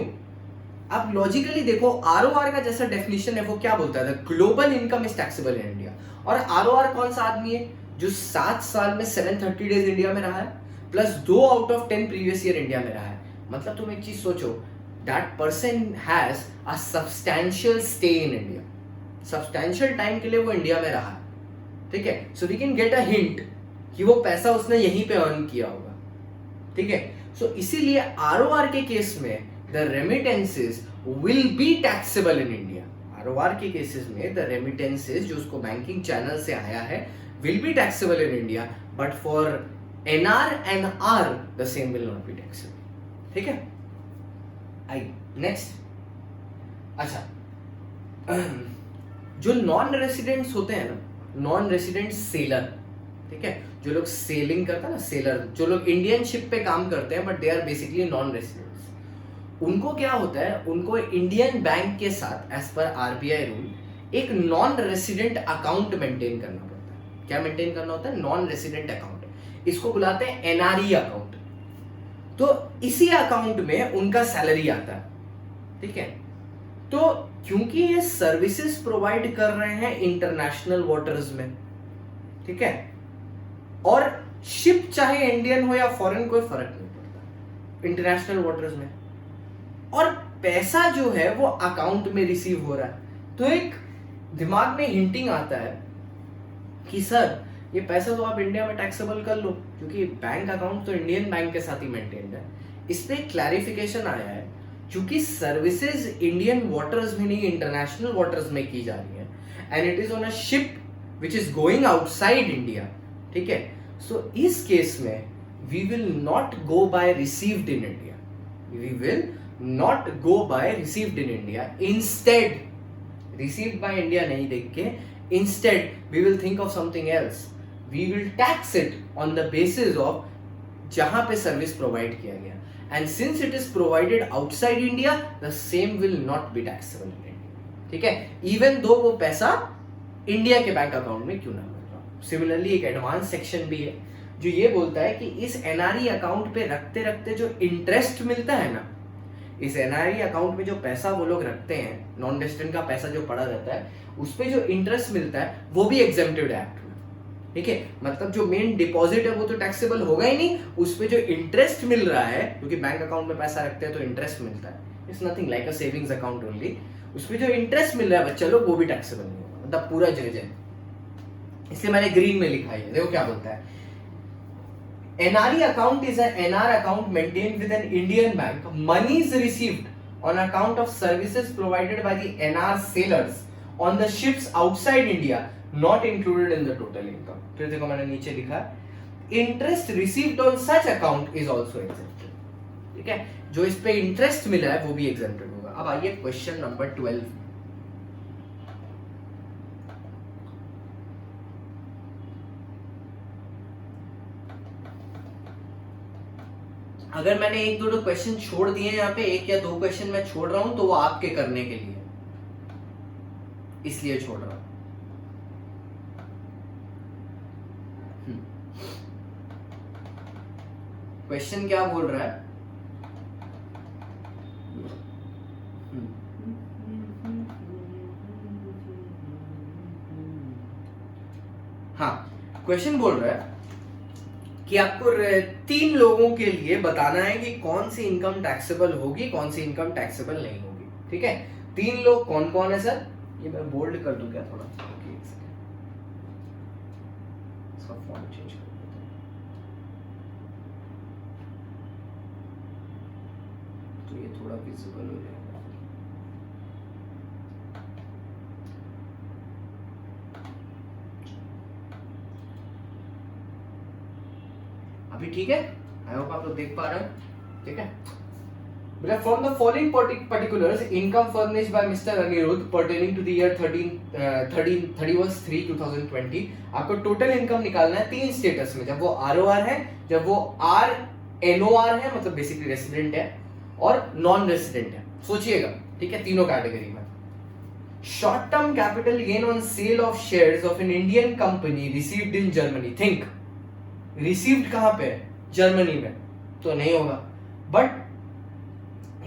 A: आप लॉजिकली देखो, आरओआर का जैसा डेफिनेशन है वो क्या बोलता है, global income is taxable in India. और आरओआर कौन सा आदमी है जो 7 साल में 730 डेज इंडिया में रहा है, plus 2 out of 10 previous year India में रहा है। मतलब तुम एक चीज सोचो, that person has a substantial stay in India, substantial time के लिए वो इंडिया में रहा है, ठीक है। So we can get a hint कि वो पैसा उसने यहीं पे अर्न किया होगा, ठीक है। सो इसीलिए आरओआर के केस में the remittances will be taxable in India. ROR के केसेस में द रेमिटेंसेस जो उसको बैंकिंग चैनल से आया है will be taxable in India, but for NR and R the same will not be taxable, ठीक है। आई नेक्स्ट, अच्छा जो नॉन रेसिडेंट्स होते हैं ना, नॉन रेसिडेंट सेलर, ठीक है, जो लोग सेलिंग करते हैं ना, सेलर, जो लोग इंडियन शिप पे काम करते हैं but they are basically non residents, उनको क्या होता है, उनको इंडियन बैंक के साथ एज पर आरबीआई रूल एक नॉन रेसिडेंट अकाउंट मेंटेन करना पड़ता है। क्या मेंटेन करना होता है? Non resident account. इसको बुलाते हैं एनआरई अकाउंट। तो इसी अकाउंट में उनका सैलरी आता है, ठीक है। तो क्योंकि ये सर्विसेज प्रोवाइड कर रहे हैं इंटरनेशनल वाटर्स में, ठीक है, और शिप चाहे इंडियन हो या फॉरेन कोई फर्क नहीं पड़ता, इंटरनेशनल वाटर्स में, और पैसा जो है वो अकाउंट में रिसीव हो रहा है, तो एक दिमाग में हिंटिंग आता है कि सर ये पैसा तो आप इंडिया में टैक्सेबल कर लो, क्योंकि बैंक अकाउंट तो इंडियन बैंक के साथ ही मेंटेन्ड है। इस पे क्लैरिफिकेशन आया है, क्योंकि सर्विसेज इंडियन वाटर्स में नहीं इंटरनेशनल वाटर्स में की जा रही है, and it is on a ship which is going outside India, ठीक है। सो इस केस में we will not go by received in India, we will not go by received in India, instead received by India नहीं देख के, instead we will think of something else, we will tax it on the basis of जहां पे service provide किया गया, and since it is provided outside India the same will not be taxable in India, ठीक है, even though वो पैसा India के bank account में क्यों ना मिल रहा। सिमिलरली एक एडवांस सेक्शन भी है जो ये बोलता है कि इस एनआरई अकाउंट पे रखते रखते जो इंटरेस्ट मिलता है ना, इस एनआरई अकाउंट में जो पैसा वो लोग रखते हैं, नॉन रेजिडेंट का पैसा जो पड़ा रहता है, उस पे जो इंटरेस्ट मिलता है वो भी एग्जेम्प्टेड है एक्ट में, ठीक है। मतलब जो मेन डिपॉजिट है वो तो टैक्सेबल होगा ही नहीं, उस पे जो इंटरेस्ट मिल रहा है, क्योंकि बैंक अकाउंट में पैसा रखते हैं तो इंटरेस्ट मिलता है, it's nothing like a savings account only, उस पे जो इंटरेस्ट मिल रहा है बच्चा लोग वो भी टैक्सेबल नहीं होगा, मतलब पूरा जज है। इसलिए मैंने ग्रीन में लिखा है, देखो क्या बोलता है, NRE account is an NR account maintained with an Indian bank. Money is received on account of services provided by the NR sailors on the ships outside India, not included in the total income. फिर देखो मैंने नीचे लिखा, interest received on such account is also exempted, ठीक है, जो इस पे इंटरेस्ट मिला है वो भी exempted होगा। अब आइए क्वेश्चन नंबर 12। अगर मैंने एक दो क्वेश्चन छोड़ दिए यहाँ पे, एक या दो क्वेश्चन मैं छोड़ रहा हूं तो वो आपके करने के लिए, इसलिए छोड़ रहा हूं। क्वेश्चन क्या बोल रहा है, हाँ क्वेश्चन बोल रहा है कि आपको 3 लोगों के लिए बताना है कि कौन सी इनकम टैक्सेबल होगी, कौन सी इनकम टैक्सेबल नहीं होगी, ठीक है। 3 लोग कौन कौन है सर, ये मैं बोल्ड कर दूं क्या थोड़ा, इसका फॉन्ट चेंज कर देता हूँ, तो ये थोड़ा विजिबल हो जाएगा। अभी ठीक है? आई होप आप लोग देख पा रहे हैं, ठीक है? From the following particulars, income furnished by Mr. Anirudh pertaining to the year 31st 3/2020, आपको टोटल इनकम निकालना है तीन स्टेटस में, जब वो ROR है, जब वो RNOR है, मतलब बेसिकली रेसिडेंट है, और नॉन रेसिडेंट है। सोचिएगा, ठीक है, तीनों कैटेगरी में। Short term capital gain on sale of shares of an Indian company received in Germany. Think, received कहां पे है? जर्मनी में, तो नहीं होगा। बट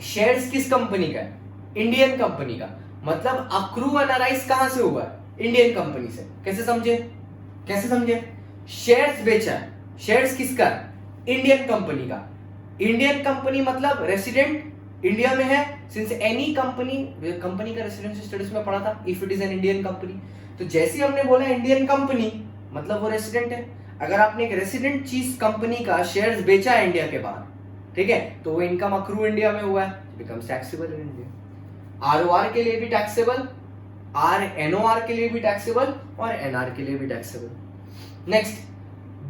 A: शेयर्स किस कंपनी का है? इंडियन कंपनी का, मतलब अक्रू अनराइज कहां से हुआ है? इंडियन कंपनी से। कैसे समझे? कैसे समझे? शेयर्स बेचा है, शेयर्स किसका है? इंडियन कंपनी का। इंडियन कंपनी मतलब रेसिडेंट इंडिया में है, सिंस एनी कंपनी, कंपनी का रेसिडेंशियल स्टेटस में पढ़ा था, if it is an Indian company. तो जैसे ही हमने बोला इंडियन कंपनी, मतलब वो रेसिडेंट है। अगर आपने एक रेसिडेंट चीज कंपनी का शेयर्स बेचा है इंडिया के बाहर, ठीक है, तो वो इनकम अक्रू इंडिया में हुआ है, becomes taxable in India. ROR के लिए भी टैक्सेबल, आरएनओआर के लिए भी टैक्सेबल, और एनआर के लिए भी taxable. Next,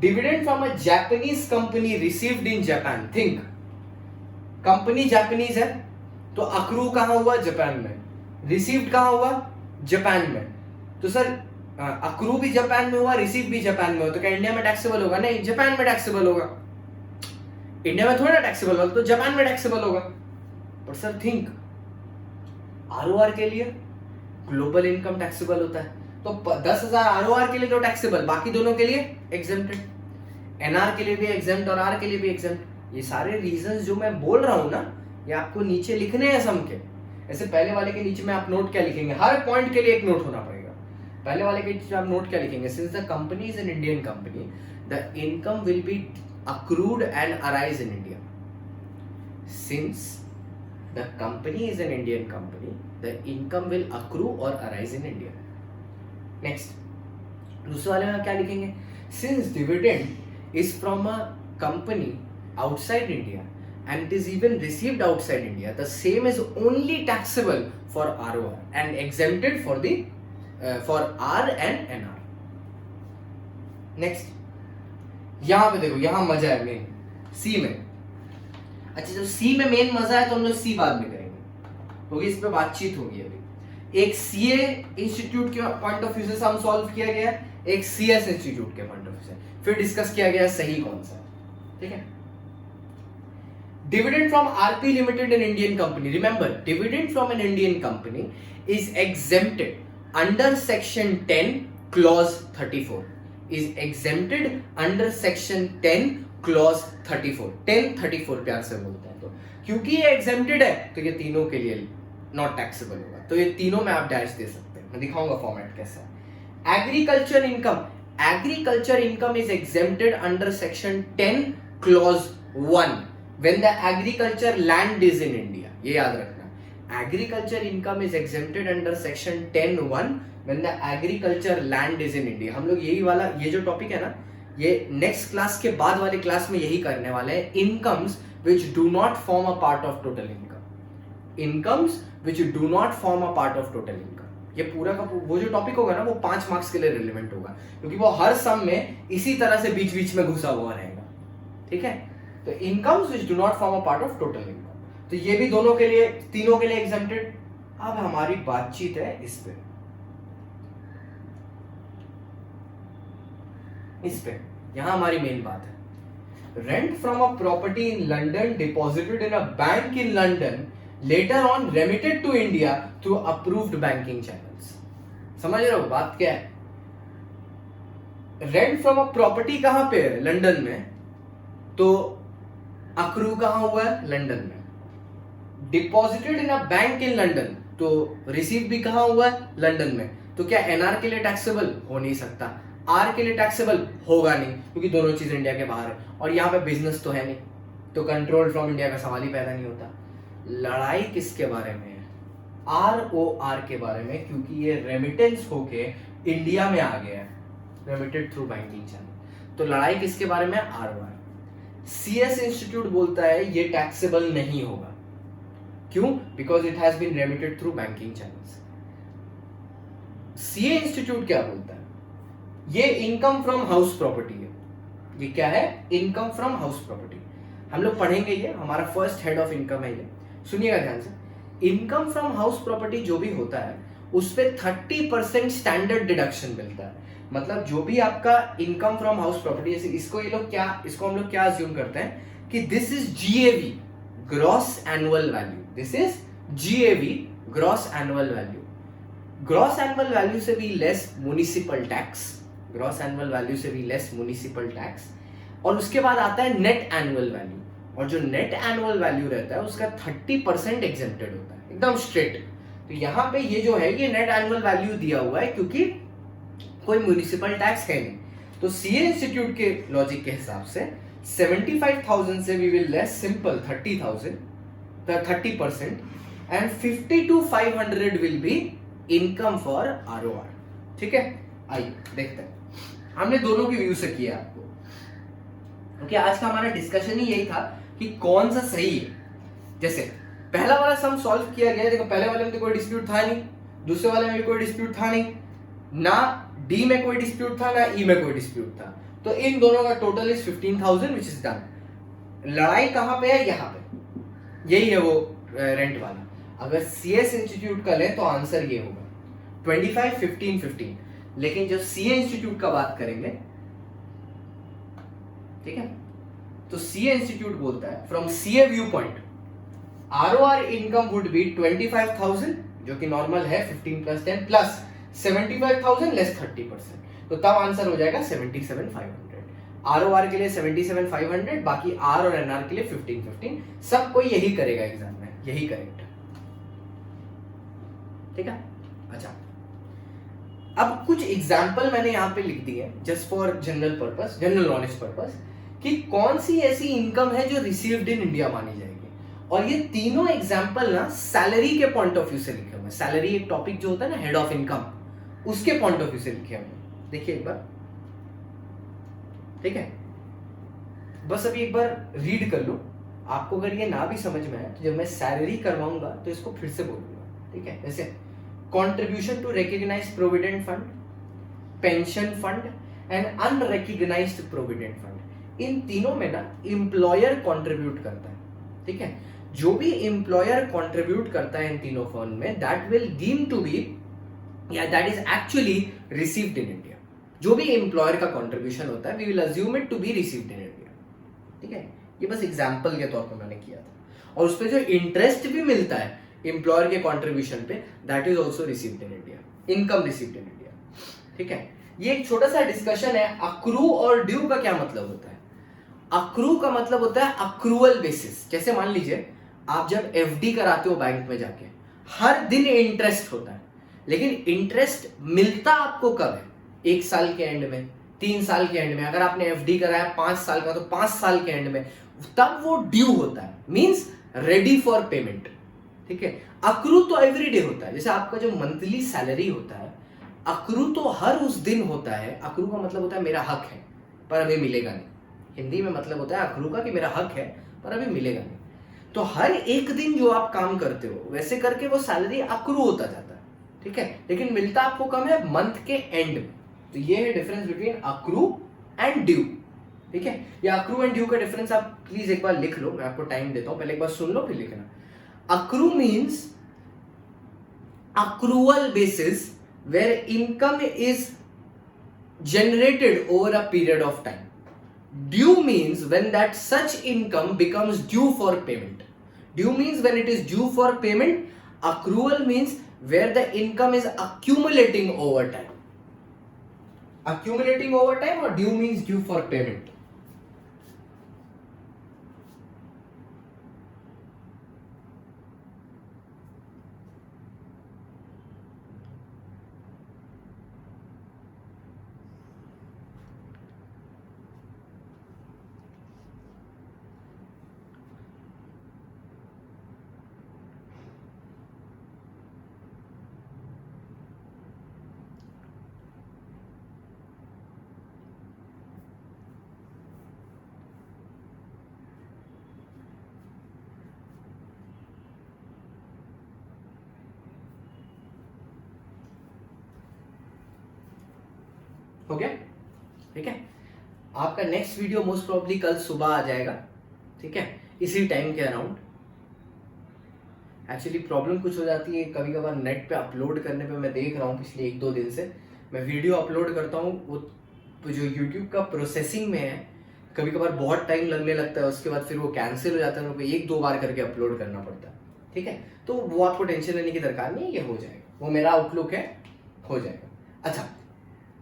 A: dividend from a Japanese company received in Japan. Think, company Japanese है, तो अक्रू कहां हुआ? जापान में। रिसीव्ड कहां हुआ? जापान में। तो सर अक्रू भी जापान में हुआ, रिसीव भी जापान में हुआ, तो क्या इंडिया में टैक्सेबल होगा? नहीं, जापान में टैक्सेबल होगा। इंडिया में थोड़ा टैक्सेबल होगा, तो जापान में टैक्सेबल होगा। पर सर थिंक, आरओआर के लिए ग्लोबल इनकम टैक्सेबल होता है, तो 10,000 आरओआर के लिए तो टैक्सेबल, बाकी दोनों के लिए एग्जेम्प्टेड। एनआर के लिए भी एग्जेम्प्ट और आर के लिए भी एग्जेम्प्ट। ये सारे रीजंस जो मैं बोल रहा हूं ना, ये आपको नीचे लिखने हैं सम के। ऐसे पहले वाले के नीचे में आप नोट क्या लिखेंगे? हर पॉइंट के लिए एक नोट होना पड़ेगा। पहले वाले के नीचे आप नोट क्या लिखेंगे? Since the company is an Indian company, the income will B accrued and arise in India. Since the company is an Indian company, the income will accrue or arise in India. Next, दूसरे वाले में क्या लिखेंगे? Since dividend is from a company outside India and it is even received outside India, the same is only taxable for ROR and exempted for the for R and NR. Next, यहां पे देखो, यहां मजा है main सी में। अच्छा, जब सी में मेन मजा है तो हम लोग सी बाद में करेंगे, क्योंकि इस पे बातचीत होगी। अभी एक सीए इंस्टीट्यूट के पॉइंट ऑफ व्यू से हम सॉल्व किया गया, एक सीएस इंस्टीट्यूट के पॉइंट ऑफ व्यू से फिर डिस्कस किया गया सही कौन सा है, ठीक है। Dividend from RP limited an Indian company. Remember, dividend from an Indian company is exempted under section 10 clause 34, is exempted under section 10 clause 34। 1034 प्यार से बोलते हैं, तो क्योंकि ये exempted है तो ये तीनों के लिए नॉट टैक्सेबल होगा, तो ये तीनों में आप डैश दे सकते हैं। मैं दिखाऊंगा फॉर्मेट कैसा है। Agriculture income, agriculture income is exempted under section 10 clause 1 when the agriculture land is in India। ये याद रखना, agriculture income is exempted under section 10(1) when the agriculture land is in India। हम लोग यही वाला, ये जो टॉपिक है ना, ये नेक्स्ट क्लास के बाद वाले क्लास में यही करने वाले हैं। Incomes which do not form a part of total income, incomes which do not form a part of total income। ये पूरा का वो जो टॉपिक होगा ना, वो 5 मार्क्स के लिए रिलेवेंट होगा, क्योंकि वो हर सम में इसी तरह से बीच बीच में घुसा हुआ रहेगा, ठीक है। तो incomes which do not form a part of total income, तो ये भी दोनों के लिए, तीनों के लिए एग्जेम्प्टेड। अब हमारी बातचीत है इस पे, यहां हमारी मेन बात है। Rent from a property in London deposited in a bank in London later on remitted to India through approved banking channels. समझ रहे हो बात क्या है? रेंट फ्रॉम अ प्रॉपर्टी कहां पे है? लंदन में, तो अक्रू कहां हुआ है? लंदन में। Deposited in a bank in London, तो रिसीव भी कहां हुआ है? लंदन में। तो क्या एनआर के लिए टैक्सेबल हो नहीं सकता, आर के लिए टैक्सेबल होगा नहीं, क्योंकि दोनों चीज इंडिया के बाहर है और यहाँ पे बिजनेस तो है नहीं, तो कंट्रोल फ्रॉम इंडिया का सवाल ही पैदा नहीं होता। लड़ाई किसके बारे में है? आरओआर के बारे में, क्योंकि ये रेमिटेंस होके इंडिया में आ गया है, रेमिटेड थ्रू बैंकिंग चैनल। तो लड़ाई किसके बारे में? आरओआर। सीएस इंस्टीट्यूट बोलता है ये टैक्सेबल नहीं होगा। क्यों? Because it has been remitted through banking channels. CA institute क्या बोलता है? ये इनकम फ्रॉम हाउस प्रॉपर्टी है। ये क्या है? Income from house property. हम लोग पढ़ेंगे, ये हमारा फर्स्ट हेड ऑफ इनकम है। ये सुनिएगा ध्यान से। इनकम फ्रॉम हाउस प्रॉपर्टी जो भी होता है उस पे 30% स्टैंडर्ड डिडक्शन मिलता है। मतलब जो भी आपका इनकम फ्रॉम हाउस प्रॉपर्टी, जैसे इसको हम लोग क्या अज्यूम करते हैं कि this is GAV, gross annual value. This is GAV, gross annual value. Gross annual value से भी less municipal tax, gross annual value से भी लेस म्युनिसिपल टैक्स। और उसके बाद आता है नेट एनुअल वैल्यू, और जो नेट एनुअल वैल्यू रहता है उसका 30% एग्जेम्प्टेड होता है, एकदम स्ट्रेट। तो यहाँ पे ये जो है ये नेट एनुअल वैल्यू दिया हुआ है क्योंकि कोई म्युनिसिपल टैक्स है नहीं। तो सीए इंस्टीट्यूट के लॉजिक के हिसाब से 75,000 से we will less simple 30,000, 30%, and 50 to 500 will be income for ROR. ठीक है, आइए देखते हैं। हमने दोनों की व्यू से किया आपको। ओके, आज का हमारा डिस्कशन ही यही था कि कौन सा सही है। जैसे पहला वाला सम सॉल्व किया गया, देखो पहले वाले में तो कोई डिस्प्यूट था नहीं, दूसरे वाले में भी कोई डिस्प्यूट था नहीं, ना डी में कोई डिस्प्यूट था ना ई में कोई डिस्प्यूट था। तो इन दोनों का total is 15,000 which is done. लड़ाई कहां पे है? यहां पे, यही है वो रेंट वाला। अगर सीएस इंस्टीट्यूट का ले तो आंसर ये होगा 25, 15, 15। लेकिन जब सीए इंस्टीट्यूट का बात करेंगे, ठीक है, तो सीए इंस्टीट्यूट बोलता है from CA view point ROR income would be 25,000, जो कि नॉर्मल है 15 + 10 प्लस 75,000 लेस 30%। तो तब आंसर हो जाएगा 77,500। आरओआर के लिए 77,500, बाकी आर और एनआर के लिए 15, 15। सब कोई यही करेगा एग्जाम में, यही करेक्ट है। ठीक है, अच्छा अब कुछ एग्जाम्पल मैंने यहां पे लिख दिए just for general purpose, general knowledge purpose, कि कौन सी ऐसी इनकम है जो रिसीव्ड इन इंडिया मानी जाएगी। और ये तीनों एग्जाम्पल ना सैलरी के पॉइंट ऑफ व्यू से लिखे हुए हैं। सैलरी एक टॉपिक जो होता है ना, हेड ऑफ इनकम, उसके पॉइंट ऑफ व्यू से लिखे हुए हैं। देखिए एक बार, ठीक है, बस अभी एक बार रीड कर लो। आपको अगर ये ना भी समझ में आए तो जब मैं सैलरी करवाऊंगा तो इसको फिर से बोलूंगा। ठीक है, जैसे contribution to recognized provident fund, pension fund and unrecognized provident fund, इन तीनों में ना एम्प्लॉयर कंट्रीब्यूट करता है। ठीक है, जो भी एम्प्लॉयर कंट्रीब्यूट करता है इन तीनों फंड में, that will deem to be या that is actually received in India. जो भी एम्प्लॉयर का कंट्रीब्यूशन होता है we will assume it to be received in India. ठीक है, ये बस एग्जांपल के तौर पर मैंने किया था। और उस पर जो इंटरेस्ट भी मिलता है एम्प्लॉयर के कंट्रीब्यूशन पे, that is also received in India, income received in India. ठीक है, ये एक छोटा सा डिस्कशन है। अक्रू और ड्यू का क्या मतलब होता है? अक्रू का मतलब होता है अक्रूअल बेसिस। जैसे मान लीजिए आप जब एफडी कराते हो बैंक में जाके, हर दिन इंटरेस्ट होता है, लेकिन इंटरेस्ट मिलता आपको कब है? 1 साल के एंड में, 3 साल के एंड में। अगर आपने एफडी कराया 5 साल का तो 5 साल के एंड में, तब वो ड्यू होता है, मींस रेडी फॉर पेमेंट। ठीक है, अक्रू तो एवरीडे होता है। जैसे आपका जो मंथली सैलरी होता है, अक्रू तो हर उस दिन होता है। अक्रू का मतलब होता है मेरा हक है पर अभी मिलेगा नहीं। हिंदी में मतलब होता है अक्रू का कि मेरा हक है पर अभी मिलेगा नहीं। तो हर एक दिन जो आप काम करते हो वैसे करके वो सैलरी अक्रू होता जाता है। ठीक है, लेकिन मिलता आपको कम है मंथ के एंड में। तो ये है difference between accrue and due. ठीक है, ये अक्रू एंड ड्यू का डिफरेंस आप प्लीज एक बार लिख लो, मैं आपको टाइम देता हूं, पहले एक बार सुन लो फिर लिखना। Accrue means accrual basis where income is generated over a period of time. Due means when that such income becomes due for payment. Due means when it is due for payment. Accrual means where the income is accumulating over time. Accumulating over time, or due means due for payment. हो गया? ठीक है, आपका next video most probably कल सुबह आ जाएगा, ठीक है, इसी टाइम के अराउंड। एक्चुअली प्रॉब्लम कुछ हो जाती है कभी कभार नेट पे अपलोड करने पे, मैं देख रहा हूँ पिछले 1-2 दिन से मैं वीडियो अपलोड करता हूँ, वो जो यूट्यूब का प्रोसेसिंग में है कभी कभार बहुत टाइम लगने लगता है, उसके बाद फिर वो कैंसिल हो जाता है, मेरे को 1-2 बार करके अपलोड करना पड़ता है, ठीक है। तो वो आपको टेंशन लेने की दरकार नहीं है, ये हो जाएगा, वो मेरा आउटलुक है, हो जाएगा। अच्छा,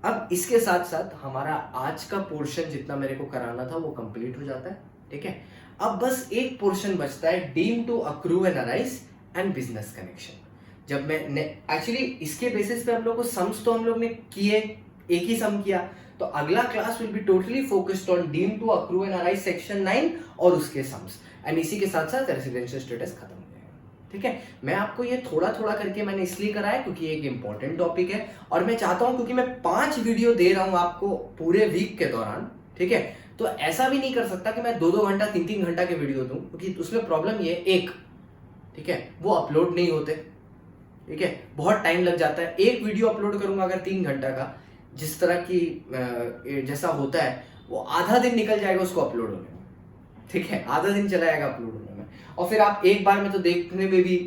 A: अब इसके साथ साथ हमारा आज का पोर्शन जितना मेरे को कराना था वो कंप्लीट हो जाता है, ठीक है। अब बस एक पोर्शन बचता है, deem to accrue and arise and business connection. जब मैं एक्चुअली इसके बेसिस पे हम लोग को सम्स तो हम लोग ने किए, एक ही सम किया, तो अगला class will be totally focused on deem to accrue and arise section 9 और उसके सम्स, एंड इसी के साथ साथ रेसिडेंशियल स्टेटस खत्म हो जाएगा, ठीक है। मैं आपको ये थोड़ा थोड़ा करके मैंने इसलिए कराया क्योंकि ये एक इंपॉर्टेंट टॉपिक है, और मैं चाहता हूं क्योंकि मैं 5 वीडियो दे रहा हूं आपको पूरे वीक के दौरान, ठीक है, तो ऐसा भी नहीं कर सकता कि मैं 2-2 घंटा 3-3 घंटा के वीडियो दूं, क्योंकि उसमें प्रॉब्लम ये एक, ठीक है, वो अपलोड नहीं होते, ठीक है, बहुत टाइम लग जाता है। एक वीडियो अपलोड करूंगा अगर 3 घंटा का, जिस तरह की जैसा होता है, वो आधा दिन निकल जाएगा उसको अपलोड होने में, ठीक है, आधा दिन चला जाएगा अपलोड होने में, और फिर आप एक बार में तो देखने में भी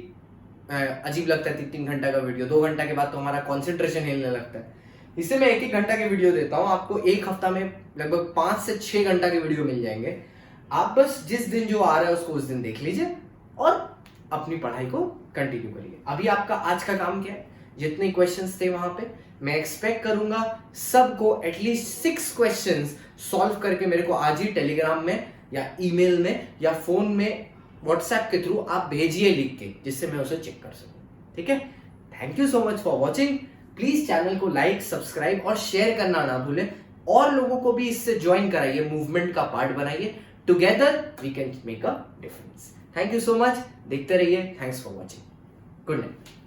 A: अजीब लगता है 3-3 घंटा का वीडियो, 2 घंटा के बाद तो हमारा कॉन्सेंट्रेशन हिलने लगता है। इससे मैं 1-1 घंटा के वीडियो देता हूँ आपको, एक हफ्ता में लगभग 5 से 6 घंटा के वीडियो मिल जाएंगे। आप बस जिस दिन जो आ रहा है उसको उस दिन देख लीजिए और अपनी पढ़ाई को कंटिन्यू करिए। अभी आपका आज का काम क्या है, जितने क्वेश्चंस थे वहां पे मैं एक्सपेक्ट करूंगा सबको एटलीस्ट 6 क्वेश्चंस सॉल्व करके मेरे को आज ही टेलीग्राम में या ईमेल में या फोन में व्हाट्सएप के थ्रू आप भेजिए लिख के, जिससे मैं उसे चेक कर सकूं, ठीक है। Thank you so much for watching. Please channel को लाइक, सब्सक्राइब और शेयर करना ना भूलें, और लोगों को भी इससे ज्वाइन कराइए, मूवमेंट का पार्ट बनाइए। Together we can make a difference. Thank you so much, देखते रहिए। Thanks for watching, good night.